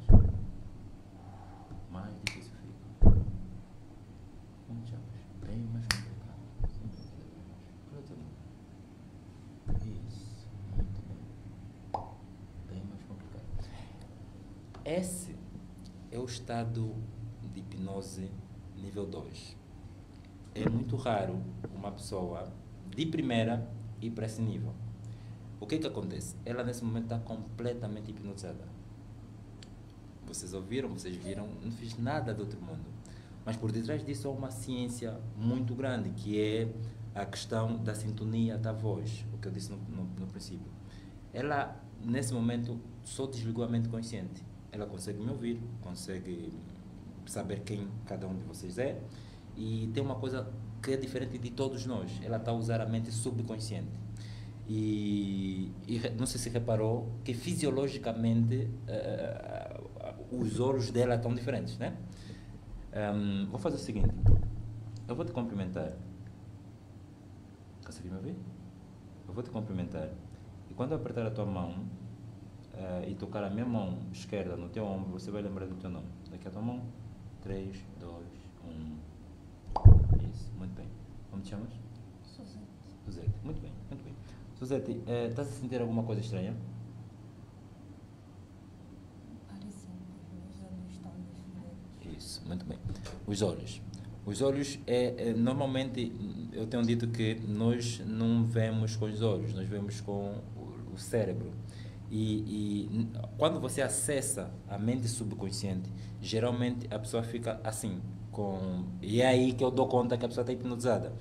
Mais difícil fica. Como te chamas? Bem mais complicado. Qual é o teu nome? Isso. Muito bem. Bem mais complicado. Esse é o estado de hipnose nível 2. é muito raro uma pessoa de primeira ir para esse nível. O que acontece? Ela nesse momento está completamente hipnotizada. Vocês ouviram, vocês viram, não fiz nada do outro mundo. Mas por detrás disso há uma ciência muito grande, que é a questão da sintonia da voz, o que eu disse no princípio. Ela, nesse momento, só desligou a mente consciente. Ela consegue me ouvir, consegue saber quem cada um de vocês é, e tem uma coisa que é diferente de todos nós. Ela está a usar a mente subconsciente. E não sei se reparou que fisiologicamente os olhos dela estão diferentes, né? Vou fazer o seguinte, eu vou te cumprimentar. Consegue me ouvir? Eu vou te cumprimentar, e quando eu apertar a tua mão e tocar a minha mão esquerda no teu ombro, você vai lembrar do teu nome. Daqui a tua mão, 3, 2, 1. Isso, muito bem. Como te chamas? Suzete. Suzete, muito bem, muito bem. Suzete, estás a sentir alguma coisa estranha? Parecem que os olhos estão diferentes. Isso, muito bem. Os olhos. Os olhos, normalmente, eu tenho dito que nós não vemos com os olhos, nós vemos com o cérebro. E quando você acessa a mente subconsciente, geralmente a pessoa fica assim. E é aí que eu dou conta que a pessoa está hipnotizada.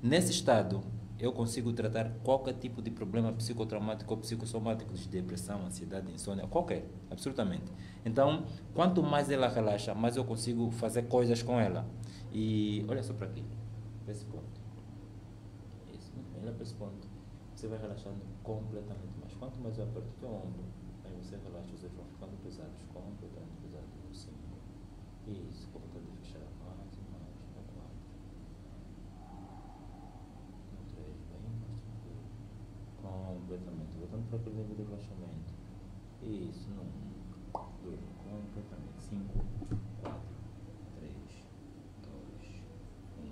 Nesse estado, eu consigo tratar qualquer tipo de problema psicotraumático ou psicossomático, de depressão, ansiedade, insônia, qualquer, absolutamente. Então, quanto mais ela relaxa, mais eu consigo fazer coisas com ela. E olha só para aqui, para esse ponto. Isso, muito bem, olha para esse ponto. Você vai relaxando completamente mais. Quanto mais eu aperto o teu ombro, aí você relaxa, os dedos vão ficando pesados, completamente pesados. Assim. Isso, com vontade de fechar mais e mais. No 4. No 3, bem mais tranquilo. Completamente. Voltando para aquele nível de relaxamento. Isso, no 1, 2, completamente. 5, 4, 3, 2, 1.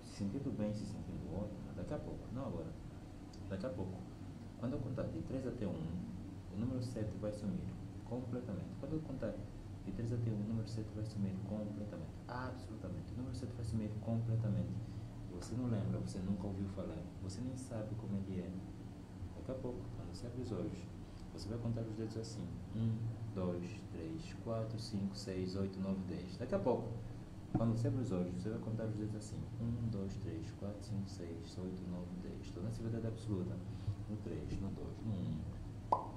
Se sentindo bem, se sentindo ótimo. Daqui a pouco, não agora. Daqui a pouco. Quando eu contar de 3 até 1, o número 7 vai sumir completamente. Quando eu contar de 3 até 1, o número 7 vai sumir completamente. Absolutamente. O número 7 vai sumir completamente. Você não lembra, você nunca ouviu falar, você nem sabe como ele é. Daqui a pouco, quando você abre os olhos, você vai contar os dedos assim. 1, 2, 3, 4, 5, 6, 8, 9, 10. Daqui a pouco, quando você abre os olhos, você vai contar os dedos assim. 1, 2, 3, 4, 5, 6, 8, 9, 10. Estou na verdade absoluta. No 3, no 2, no 1.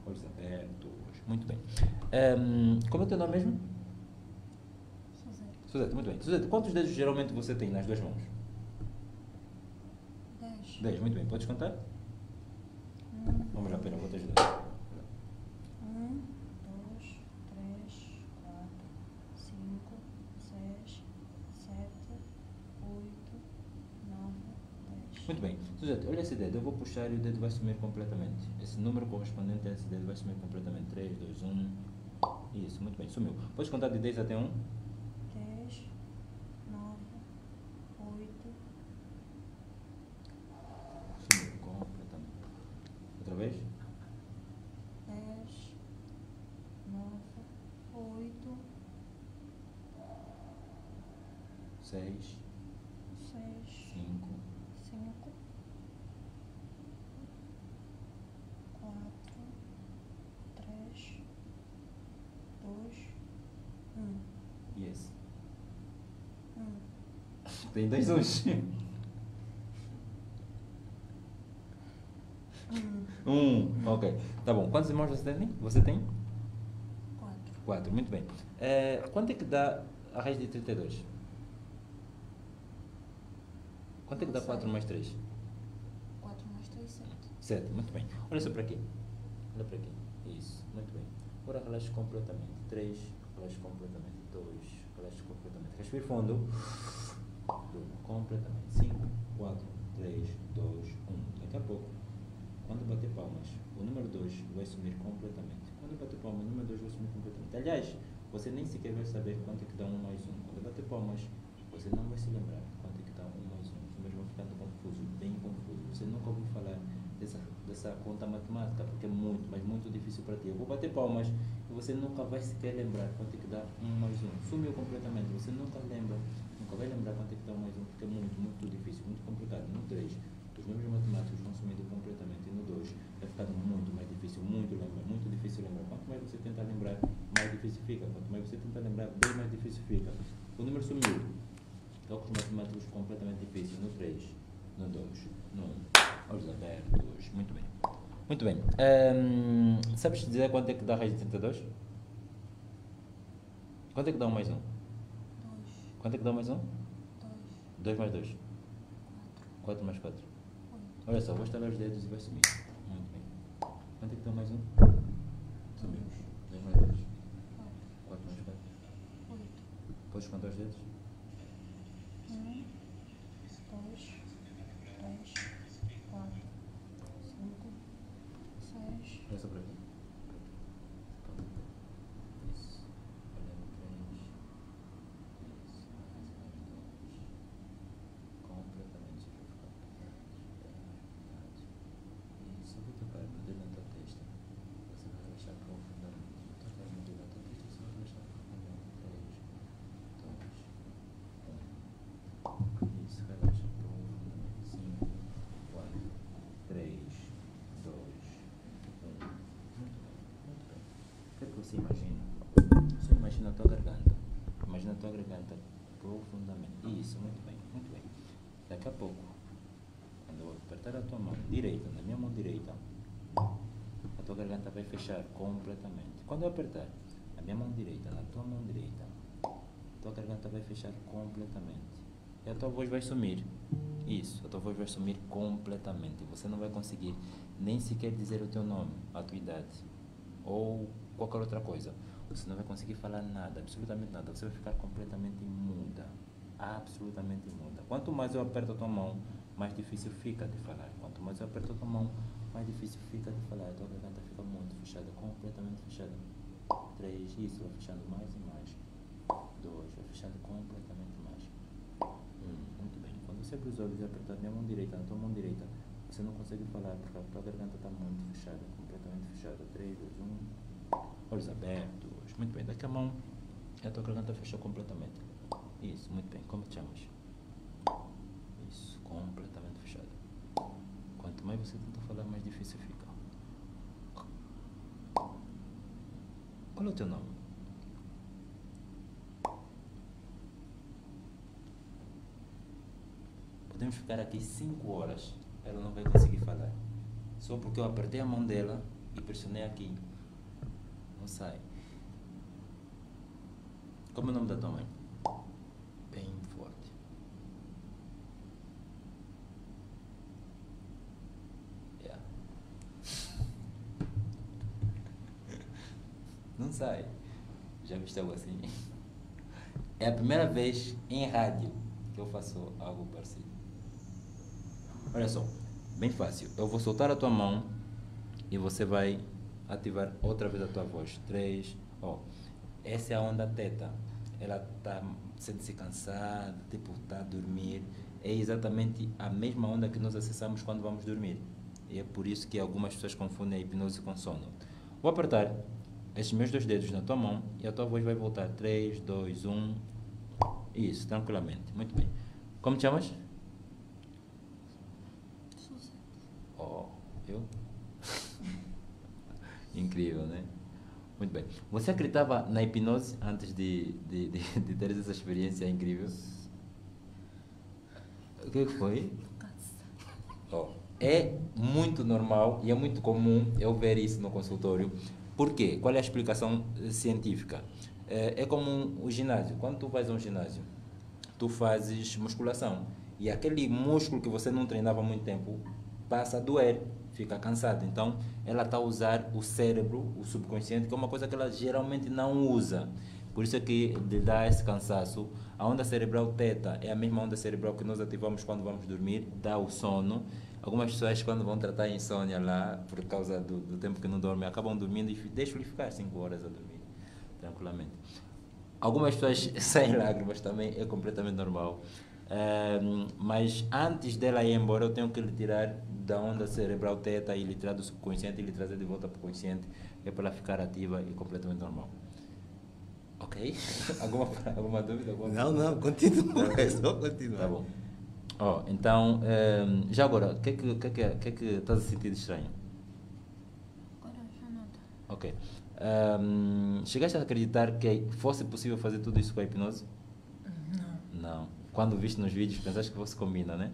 Olhos abertos. Muito bem. Como é o teu nome mesmo? Suzete. Suzete, muito bem. Suzete, quantos dedos geralmente você tem nas duas mãos? 10. 10, muito bem. Podes contar? 1, Vamos lá, pera, vou te ajudar. 1, 2, 3, 4, 5, 6, 7, 8, 9, 10. Muito bem. Suzete, olha esse dedo. Eu vou puxar e o dedo vai sumir completamente. Esse número correspondente a esse dedo vai sumir completamente. 3, 2, 1. Isso, muito bem. Sumiu. Podes contar de 10 até 1? 10, 9, 8, Sumiu completamente. Outra vez? 10, 9, 8, 6, 6, 5, 5, 4, 3, 2, 1. e esse. 1. Tem 2 uns. Ok. Tá bom. Quantos irmãos você tem? Você tem? 4. 4. Muito bem. Quanto é que dá a raiz de 32? Quanto é que dá 4 mais 3? 4 mais 3, 7. 7. Muito bem. Olha só para aqui. Olha para aqui. Isso. Muito bem. Agora relaxe completamente. 3. Relaxe completamente. 2. Relaxe completamente. Respire fundo. Durma completamente. 5, 4, 3, 2, 1. Daqui a pouco, quando bater palmas, o número 2 vai sumir completamente. Quando bater palmas, o número 2 vai sumir completamente. Aliás, você nem sequer vai saber quanto é que dá 1 mais 1. Quando bater palmas, você não vai se lembrar quanto é que dá 1 mais 1. Os números vão ficando confusos, bem confusos. Você nunca ouviu falar dessa conta matemática, porque é muito, mas muito difícil difícil para ti. Eu vou bater palmas e você nunca vai sequer lembrar quanto é que dá 1 mais 1. Sumiu completamente, você nunca lembra, nunca vai lembrar quanto é que dá 1 mais 1, porque é muito, muito difícil, muito complicado. No 3, os números matemáticos vão sumindo completamente, e no 2 vai ficando muito mais difícil, muito difícil lembrar. Quanto mais você tenta lembrar, mais difícil fica. Quanto mais você tenta lembrar, bem mais difícil fica. O número sumiu. Cálculos matemáticos completamente difíceis. No 3, no 2, no 1. Olhos abertos. Muito bem. Muito bem. Sabes dizer quanto é que dá a raiz de 32? Quanto é que dá 1 mais 1? 2. Quanto é que dá 1 mais 1? 2. 2 mais 2? 4 mais 4? 8. Olha só, vou estalar os dedos e vai sumir. Muito bem. Quanto é que dá mais 1? Sumiu. 2 mais 2? 4 mais 4? 8. Podes contar os dedos? 1, 2, 3, 4, 5, 6. Olha só para aqui. Isso. Olha no 3. Isso. Completamente. Isso. Eu vou tocar meu dedo na tua testa. Você vai relaxar profundamente. Vou tocar meu dedo na tua testa. Você vai relaxar profundamente. 3, 2, 1. Isso. Relaxa profundamente. 5, 4, 3, 2, 1. Muito bem. Muito bem. Quero que você imagine. Você imagina a tua garganta. Imagina a tua garganta profundamente. Isso. Muito bem. Muito bem. Daqui a pouco, quando eu apertar a tua mão direita, na minha mão direita, a tua garganta vai fechar completamente. Quando eu apertar a minha mão direita na tua mão direita, a tua garganta vai fechar completamente. E a tua voz vai sumir. Isso, a tua voz vai sumir completamente. Você não vai conseguir nem sequer dizer o teu nome, a tua idade, ou qualquer outra coisa. Você não vai conseguir falar nada, absolutamente nada. Você vai ficar completamente muda. Absolutamente muda. Quanto mais eu aperto a tua mão, mais difícil fica de falar. Quanto mais eu aperto a tua mão, mais difícil fica de falar. A tua garganta fica muito fechada, completamente fechada. 3, isso, vai fechando mais e mais. 2, vai fechando completamente mais. 1, muito bem. Quando você abre os olhos e apertar a minha mão direita na tua mão direita, você não consegue falar porque a tua garganta está muito fechada, completamente fechada. 3, 2, 1. Olhos abertos. Muito bem. Daqui a mão, a tua garganta fechou completamente. Isso, muito bem. Como te chamas? Isso, completamente fechado. Quanto mais você tenta falar, mais difícil fica. Qual é o teu nome? Podemos ficar aqui 5 horas. Ela não vai conseguir falar. Só porque eu apertei a mão dela e pressionei aqui. Não sai. Como é o nome da tua mãe? Bem forte. Yeah. Não sai. Já viste algo assim? É a primeira vez em rádio que eu faço algo parecido. Olha só, bem fácil. Eu vou soltar a tua mão e você vai ativar outra vez a tua voz. 3, ó. Essa é a onda teta. Ela está sente-se cansada, tipo, está a dormir. É exatamente a mesma onda que nós acessamos quando vamos dormir. E é por isso que algumas pessoas confundem a hipnose com sono. Vou apertar esses meus 2 dedos na tua mão e a tua voz vai voltar. 3, 2, 1. Isso, tranquilamente. Muito bem. Como te chamas? Oh, eu? Incrível, né? Muito bem. Você acreditava na hipnose antes de ter essa experiência incrível? O que foi? Oh, é muito normal e é muito comum eu ver isso no consultório. Por quê? Qual é a explicação científica? É como o ginásio. Quando tu vais a um ginásio, tu fazes musculação. E aquele músculo que você não treinava há muito tempo passa a doer, fica cansado. Então, ela está a usar o cérebro, o subconsciente, que é uma coisa que ela geralmente não usa. Por isso é que lhe dá esse cansaço. A onda cerebral teta é a mesma onda cerebral que nós ativamos quando vamos dormir, dá o sono. Algumas pessoas, quando vão tratar a insônia lá, por causa do tempo que não dormem, acabam dormindo e deixam-lhe ficar 5 horas a dormir, tranquilamente. Algumas pessoas saem lágrimas também, é completamente normal. Mas antes dela ir embora, eu tenho que lhe tirar da onda cerebral teta e lhe tirar do subconsciente e lhe trazer de volta para o consciente, é para ela ficar ativa e completamente normal. Ok? alguma dúvida? Não, continua. É só continuar. Tá bom. Então, já agora, o que é que estás a sentir de estranho? Agora já nada. Ok. Chegaste a acreditar que fosse possível fazer tudo isso com a hipnose? Não. Quando viste nos vídeos, pensaste que você combina, né?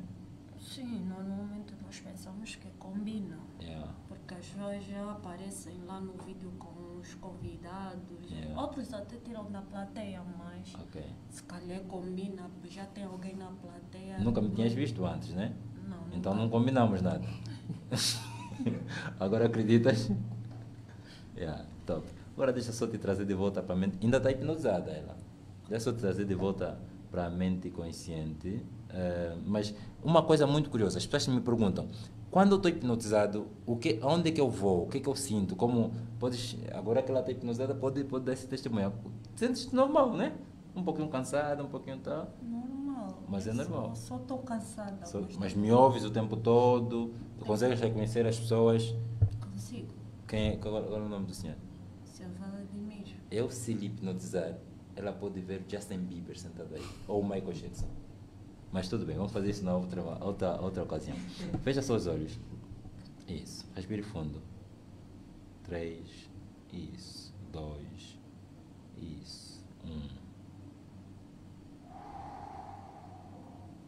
Sim, normalmente nós pensamos que combina. Yeah. Porque as pessoas já aparecem lá no vídeo com os convidados. Yeah. Outros até tiram da plateia, mas Ok. se calhar combina, já tem alguém na plateia. Nunca me tinhas visto antes, né? Não. Então não combinamos nada. Agora acreditas? Yeah, top. Agora deixa só te trazer de volta para a mente. Ainda está hipnotizada ela. Deixa só te trazer de volta para a mente consciente. Mas uma coisa muito curiosa, as pessoas me perguntam, quando eu estou hipnotizado, onde é que eu vou? O que é que eu sinto? Como agora que ela está hipnotizada, pode dar esse testemunho. Sentes-te normal, né? Um pouquinho cansada, um pouquinho tal. Normal. Mas é normal. Só estou cansada. Mas me ouves o tempo todo, tu consegues reconhecer as pessoas. Consigo. Qual é o nome do senhor? Silvana de Mijo. Eu, se lhe hipnotizar, ela pode ver Justin Bieber sentado aí, ou Michael Jackson. Mas tudo bem, vamos fazer isso na outra ocasião. Fecha só os olhos. Isso. Respire fundo. 3. Isso. 2. Isso. 1.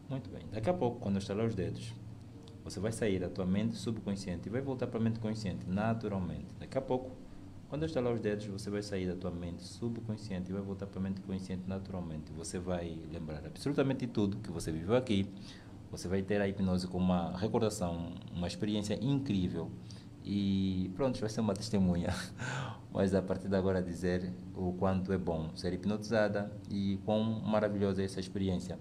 Muito bem. Daqui a pouco, quando eu estalar os dedos, você vai sair da tua mente subconsciente e vai voltar para a mente consciente, naturalmente. Daqui a pouco, quando eu estalar os dedos, você vai sair da tua mente subconsciente e vai voltar para a mente consciente naturalmente. Você vai lembrar absolutamente de tudo que você viveu aqui. Você vai ter a hipnose como uma recordação, uma experiência incrível. E pronto, vai ser uma testemunha. Mas a partir de agora dizer o quanto é bom ser hipnotizada e quão maravilhosa é essa experiência.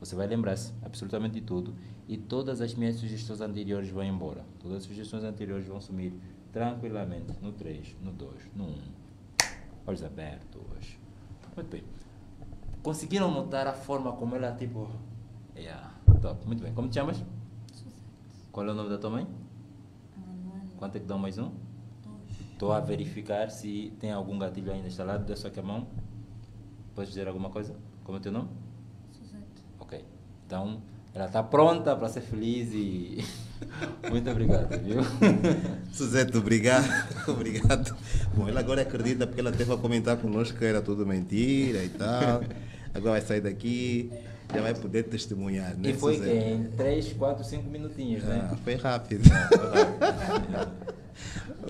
Você vai lembrar-se absolutamente de tudo e todas as minhas sugestões anteriores vão embora. Todas as sugestões anteriores vão sumir tranquilamente, no 3, no 2, no 1. Olhos abertos. Muito bem. Conseguiram notar a forma como ela, tipo... top. Muito bem. Como te chamas? Suzete. Qual é o nome da tua mãe? Manuela. Quanto é que dão mais um? 2. Estou a verificar se tem algum gatilho ainda instalado. Dê só aqui a mão. Podes dizer alguma coisa? Como é o teu nome? Suzete. Ok. Então, ela está pronta para ser feliz e... Muito obrigado, viu? Suzete, obrigado. Obrigado. Bom, ela agora acredita porque ela teve a comentar connosco que era tudo mentira e tal. Agora vai sair daqui, já vai poder testemunhar, né, E foi Suzete? em 3, 4, 5 minutinhos, né? Foi rápido.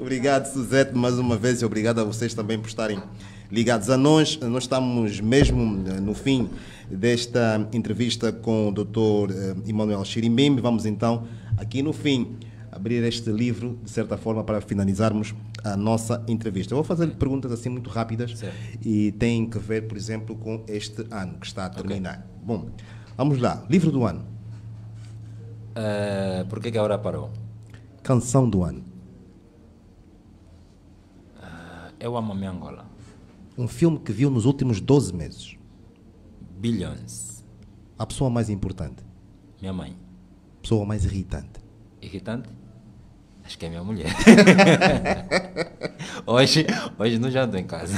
Obrigado, Suzete, mais uma vez e obrigado a vocês também por estarem ligados a nós. Nós estamos mesmo no fim desta entrevista com o Dr. Emmanuel Chirimbim. Vamos então, aqui no fim, abrir este livro, de certa forma, para finalizarmos a nossa entrevista. Eu vou fazer perguntas assim muito rápidas. Certo. E têm que ver, por exemplo, com este ano que está a terminar. Bom, vamos lá. Livro do ano. Por que a hora parou? Canção do ano. Eu amo a minha Angola. Um filme que viu nos últimos 12 meses. Billions. A pessoa mais importante. Minha mãe. A pessoa mais irritante. Irritante? Acho que é minha mulher. hoje não janto em casa.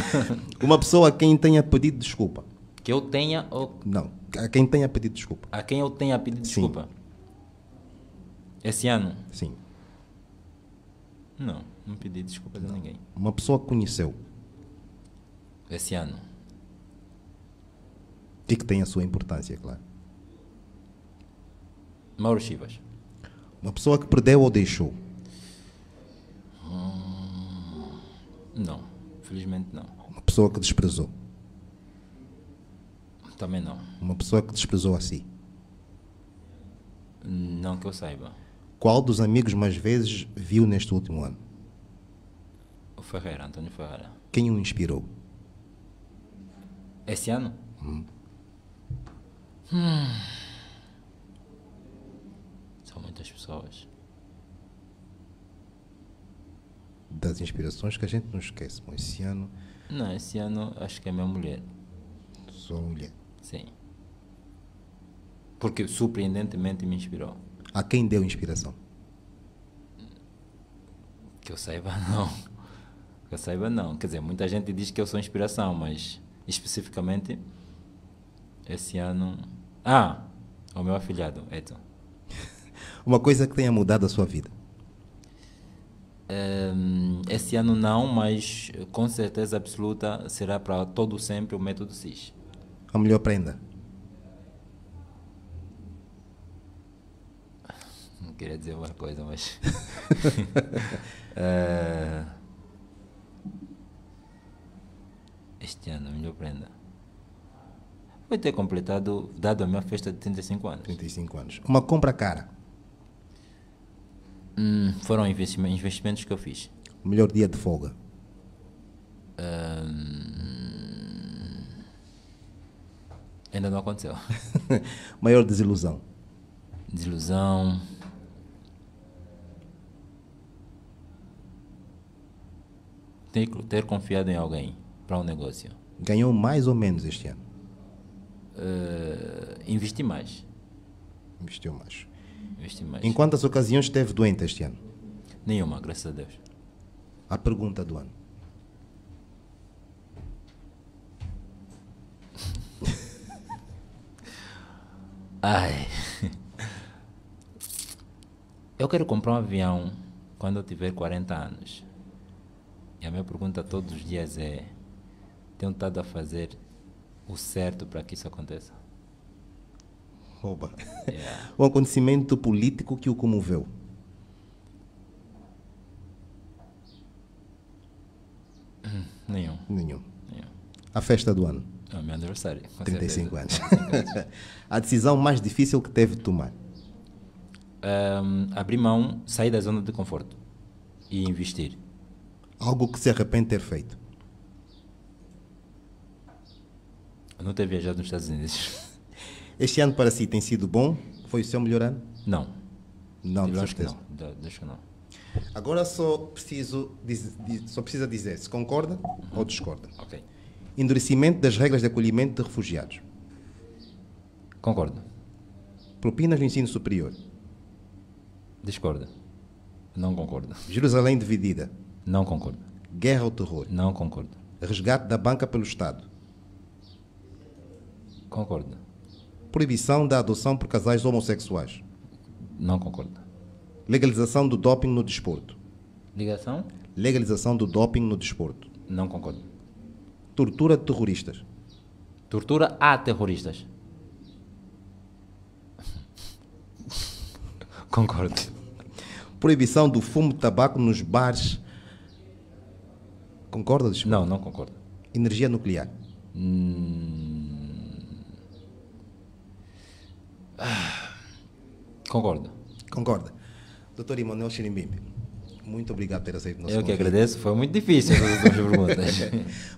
Uma pessoa a quem tenha pedido desculpa. Que eu tenha ou Não, a quem tenha pedido desculpa. a quem eu tenha pedido Sim. desculpa. Esse ano? Sim. Não pedi desculpas a ninguém. Uma pessoa que conheceu Esse ano? e que tem a sua importância, claro. Mauro Chivas. Uma pessoa que perdeu ou deixou. Não. Felizmente não. Uma pessoa que desprezou. Também não. Uma pessoa que desprezou a si. Não que eu saiba. Qual dos amigos mais vezes viu neste último ano? O Ferreira, Antônio Ferreira. Quem o inspirou? Esse ano? São muitas pessoas. Das inspirações que a gente não esquece. Bom, esse ano, Não, esse ano acho que é minha mulher. sou mulher. Sim. Porque surpreendentemente me inspirou. A quem deu inspiração? Que eu saiba, não. Que eu saiba, não. Quer dizer, muita gente diz que eu sou inspiração, mas especificamente esse ano... o meu afilhado, Edson. Uma coisa que tenha mudado a sua vida? Esse ano não, mas com certeza absoluta será para todo sempre o método SIS. A melhor prenda? Não queria dizer uma coisa, mas... Este ano, a melhor prenda foi ter completado, dado a minha festa de 35 anos. 35 anos. Uma compra cara? Foram investimentos que eu fiz. O melhor dia de folga? Ainda não aconteceu. Maior desilusão? Desilusão... ter confiado em alguém para um negócio. Ganhou mais ou menos este ano? Investi mais. Investiu mais. Investi mais. Em quantas ocasiões esteve doente este ano? Nenhuma, graças a Deus. A pergunta do ano. Eu quero comprar um avião quando eu tiver 40 anos. E a minha pergunta todos os dias é: tenho estado a fazer o certo para que isso aconteça? Oba. Yeah. Um acontecimento político que o comoveu? Nenhum. Nenhum. A festa do ano? É o meu aniversário. Com 35 certeza. anos. A decisão mais difícil que teve de tomar? Abrir mão, sair da zona de conforto e investir. Algo que se arrepende de ter feito? Eu não ter viajado nos Estados Unidos. Este ano para si tem sido bom? Foi o seu melhor ano? Não. Não, de Eu acho que certeza. não. Acho que não. Agora só precisa dizer se concorda ou discorda. Ok. Endurecimento das regras de acolhimento de refugiados. Concordo. Propinas no ensino superior. Discordo. Não concordo. Jerusalém dividida. Não concordo. Guerra ao terror. Não concordo. Resgate da banca pelo Estado. Concordo. Proibição da adoção por casais homossexuais. Não concordo. Legalização do doping no desporto. Ligação? Legalização do doping no desporto. Não concordo. Tortura de terroristas. Tortura a terroristas. Concordo. Proibição do fumo de tabaco nos bares. Concorda ou discorda? Não concordo. Energia nuclear. Concordo. Concorda. Dr. Emanuel Xirimbimbi, muito obrigado por ter aceito o nosso Eu que convite. agradeço. Foi muito difícil essas duas perguntas.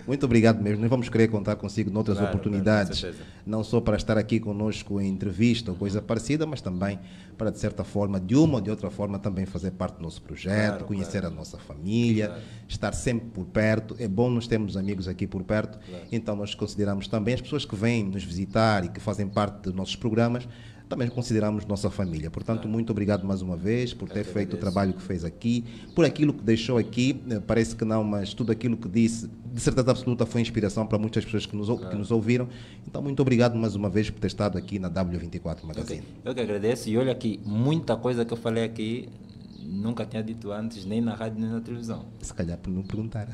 Muito obrigado mesmo. Nós vamos querer contar consigo noutras Claro, oportunidades, claro, com certeza. não só para estar aqui conosco em entrevista ou coisa parecida, mas também para, de certa forma, de uma ou de outra forma, também fazer parte do nosso projeto, Claro, conhecer claro. a nossa família, estar sempre por perto. É bom nós termos amigos aqui por perto, então nós consideramos também as pessoas que vêm nos visitar e que fazem parte dos nossos programas, também consideramos nossa família. Portanto, muito obrigado mais uma vez por ter feito o trabalho que fez aqui, por aquilo que deixou aqui. Parece que não, mas tudo aquilo que disse, de certeza absoluta, foi inspiração para muitas pessoas que nos ouviram. Então, muito obrigado mais uma vez por ter estado aqui na W24 Magazine. Eu que agradeço. E olha aqui, muita coisa que eu falei aqui nunca tinha dito antes, nem na rádio, nem na televisão. Se calhar por não perguntar.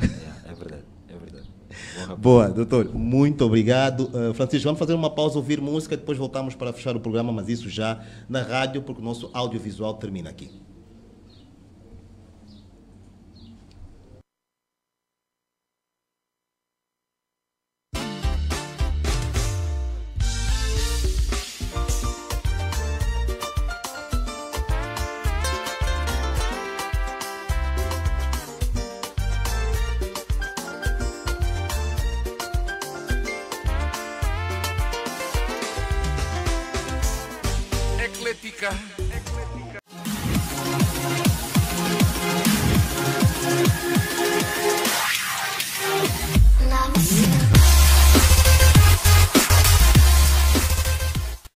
É verdade, é verdade. Bom, rapaz. Boa, doutor, muito obrigado. Francisco, vamos fazer uma pausa, ouvir música, depois voltamos para fechar o programa, mas isso já na rádio, porque o nosso audiovisual termina aqui. Eclética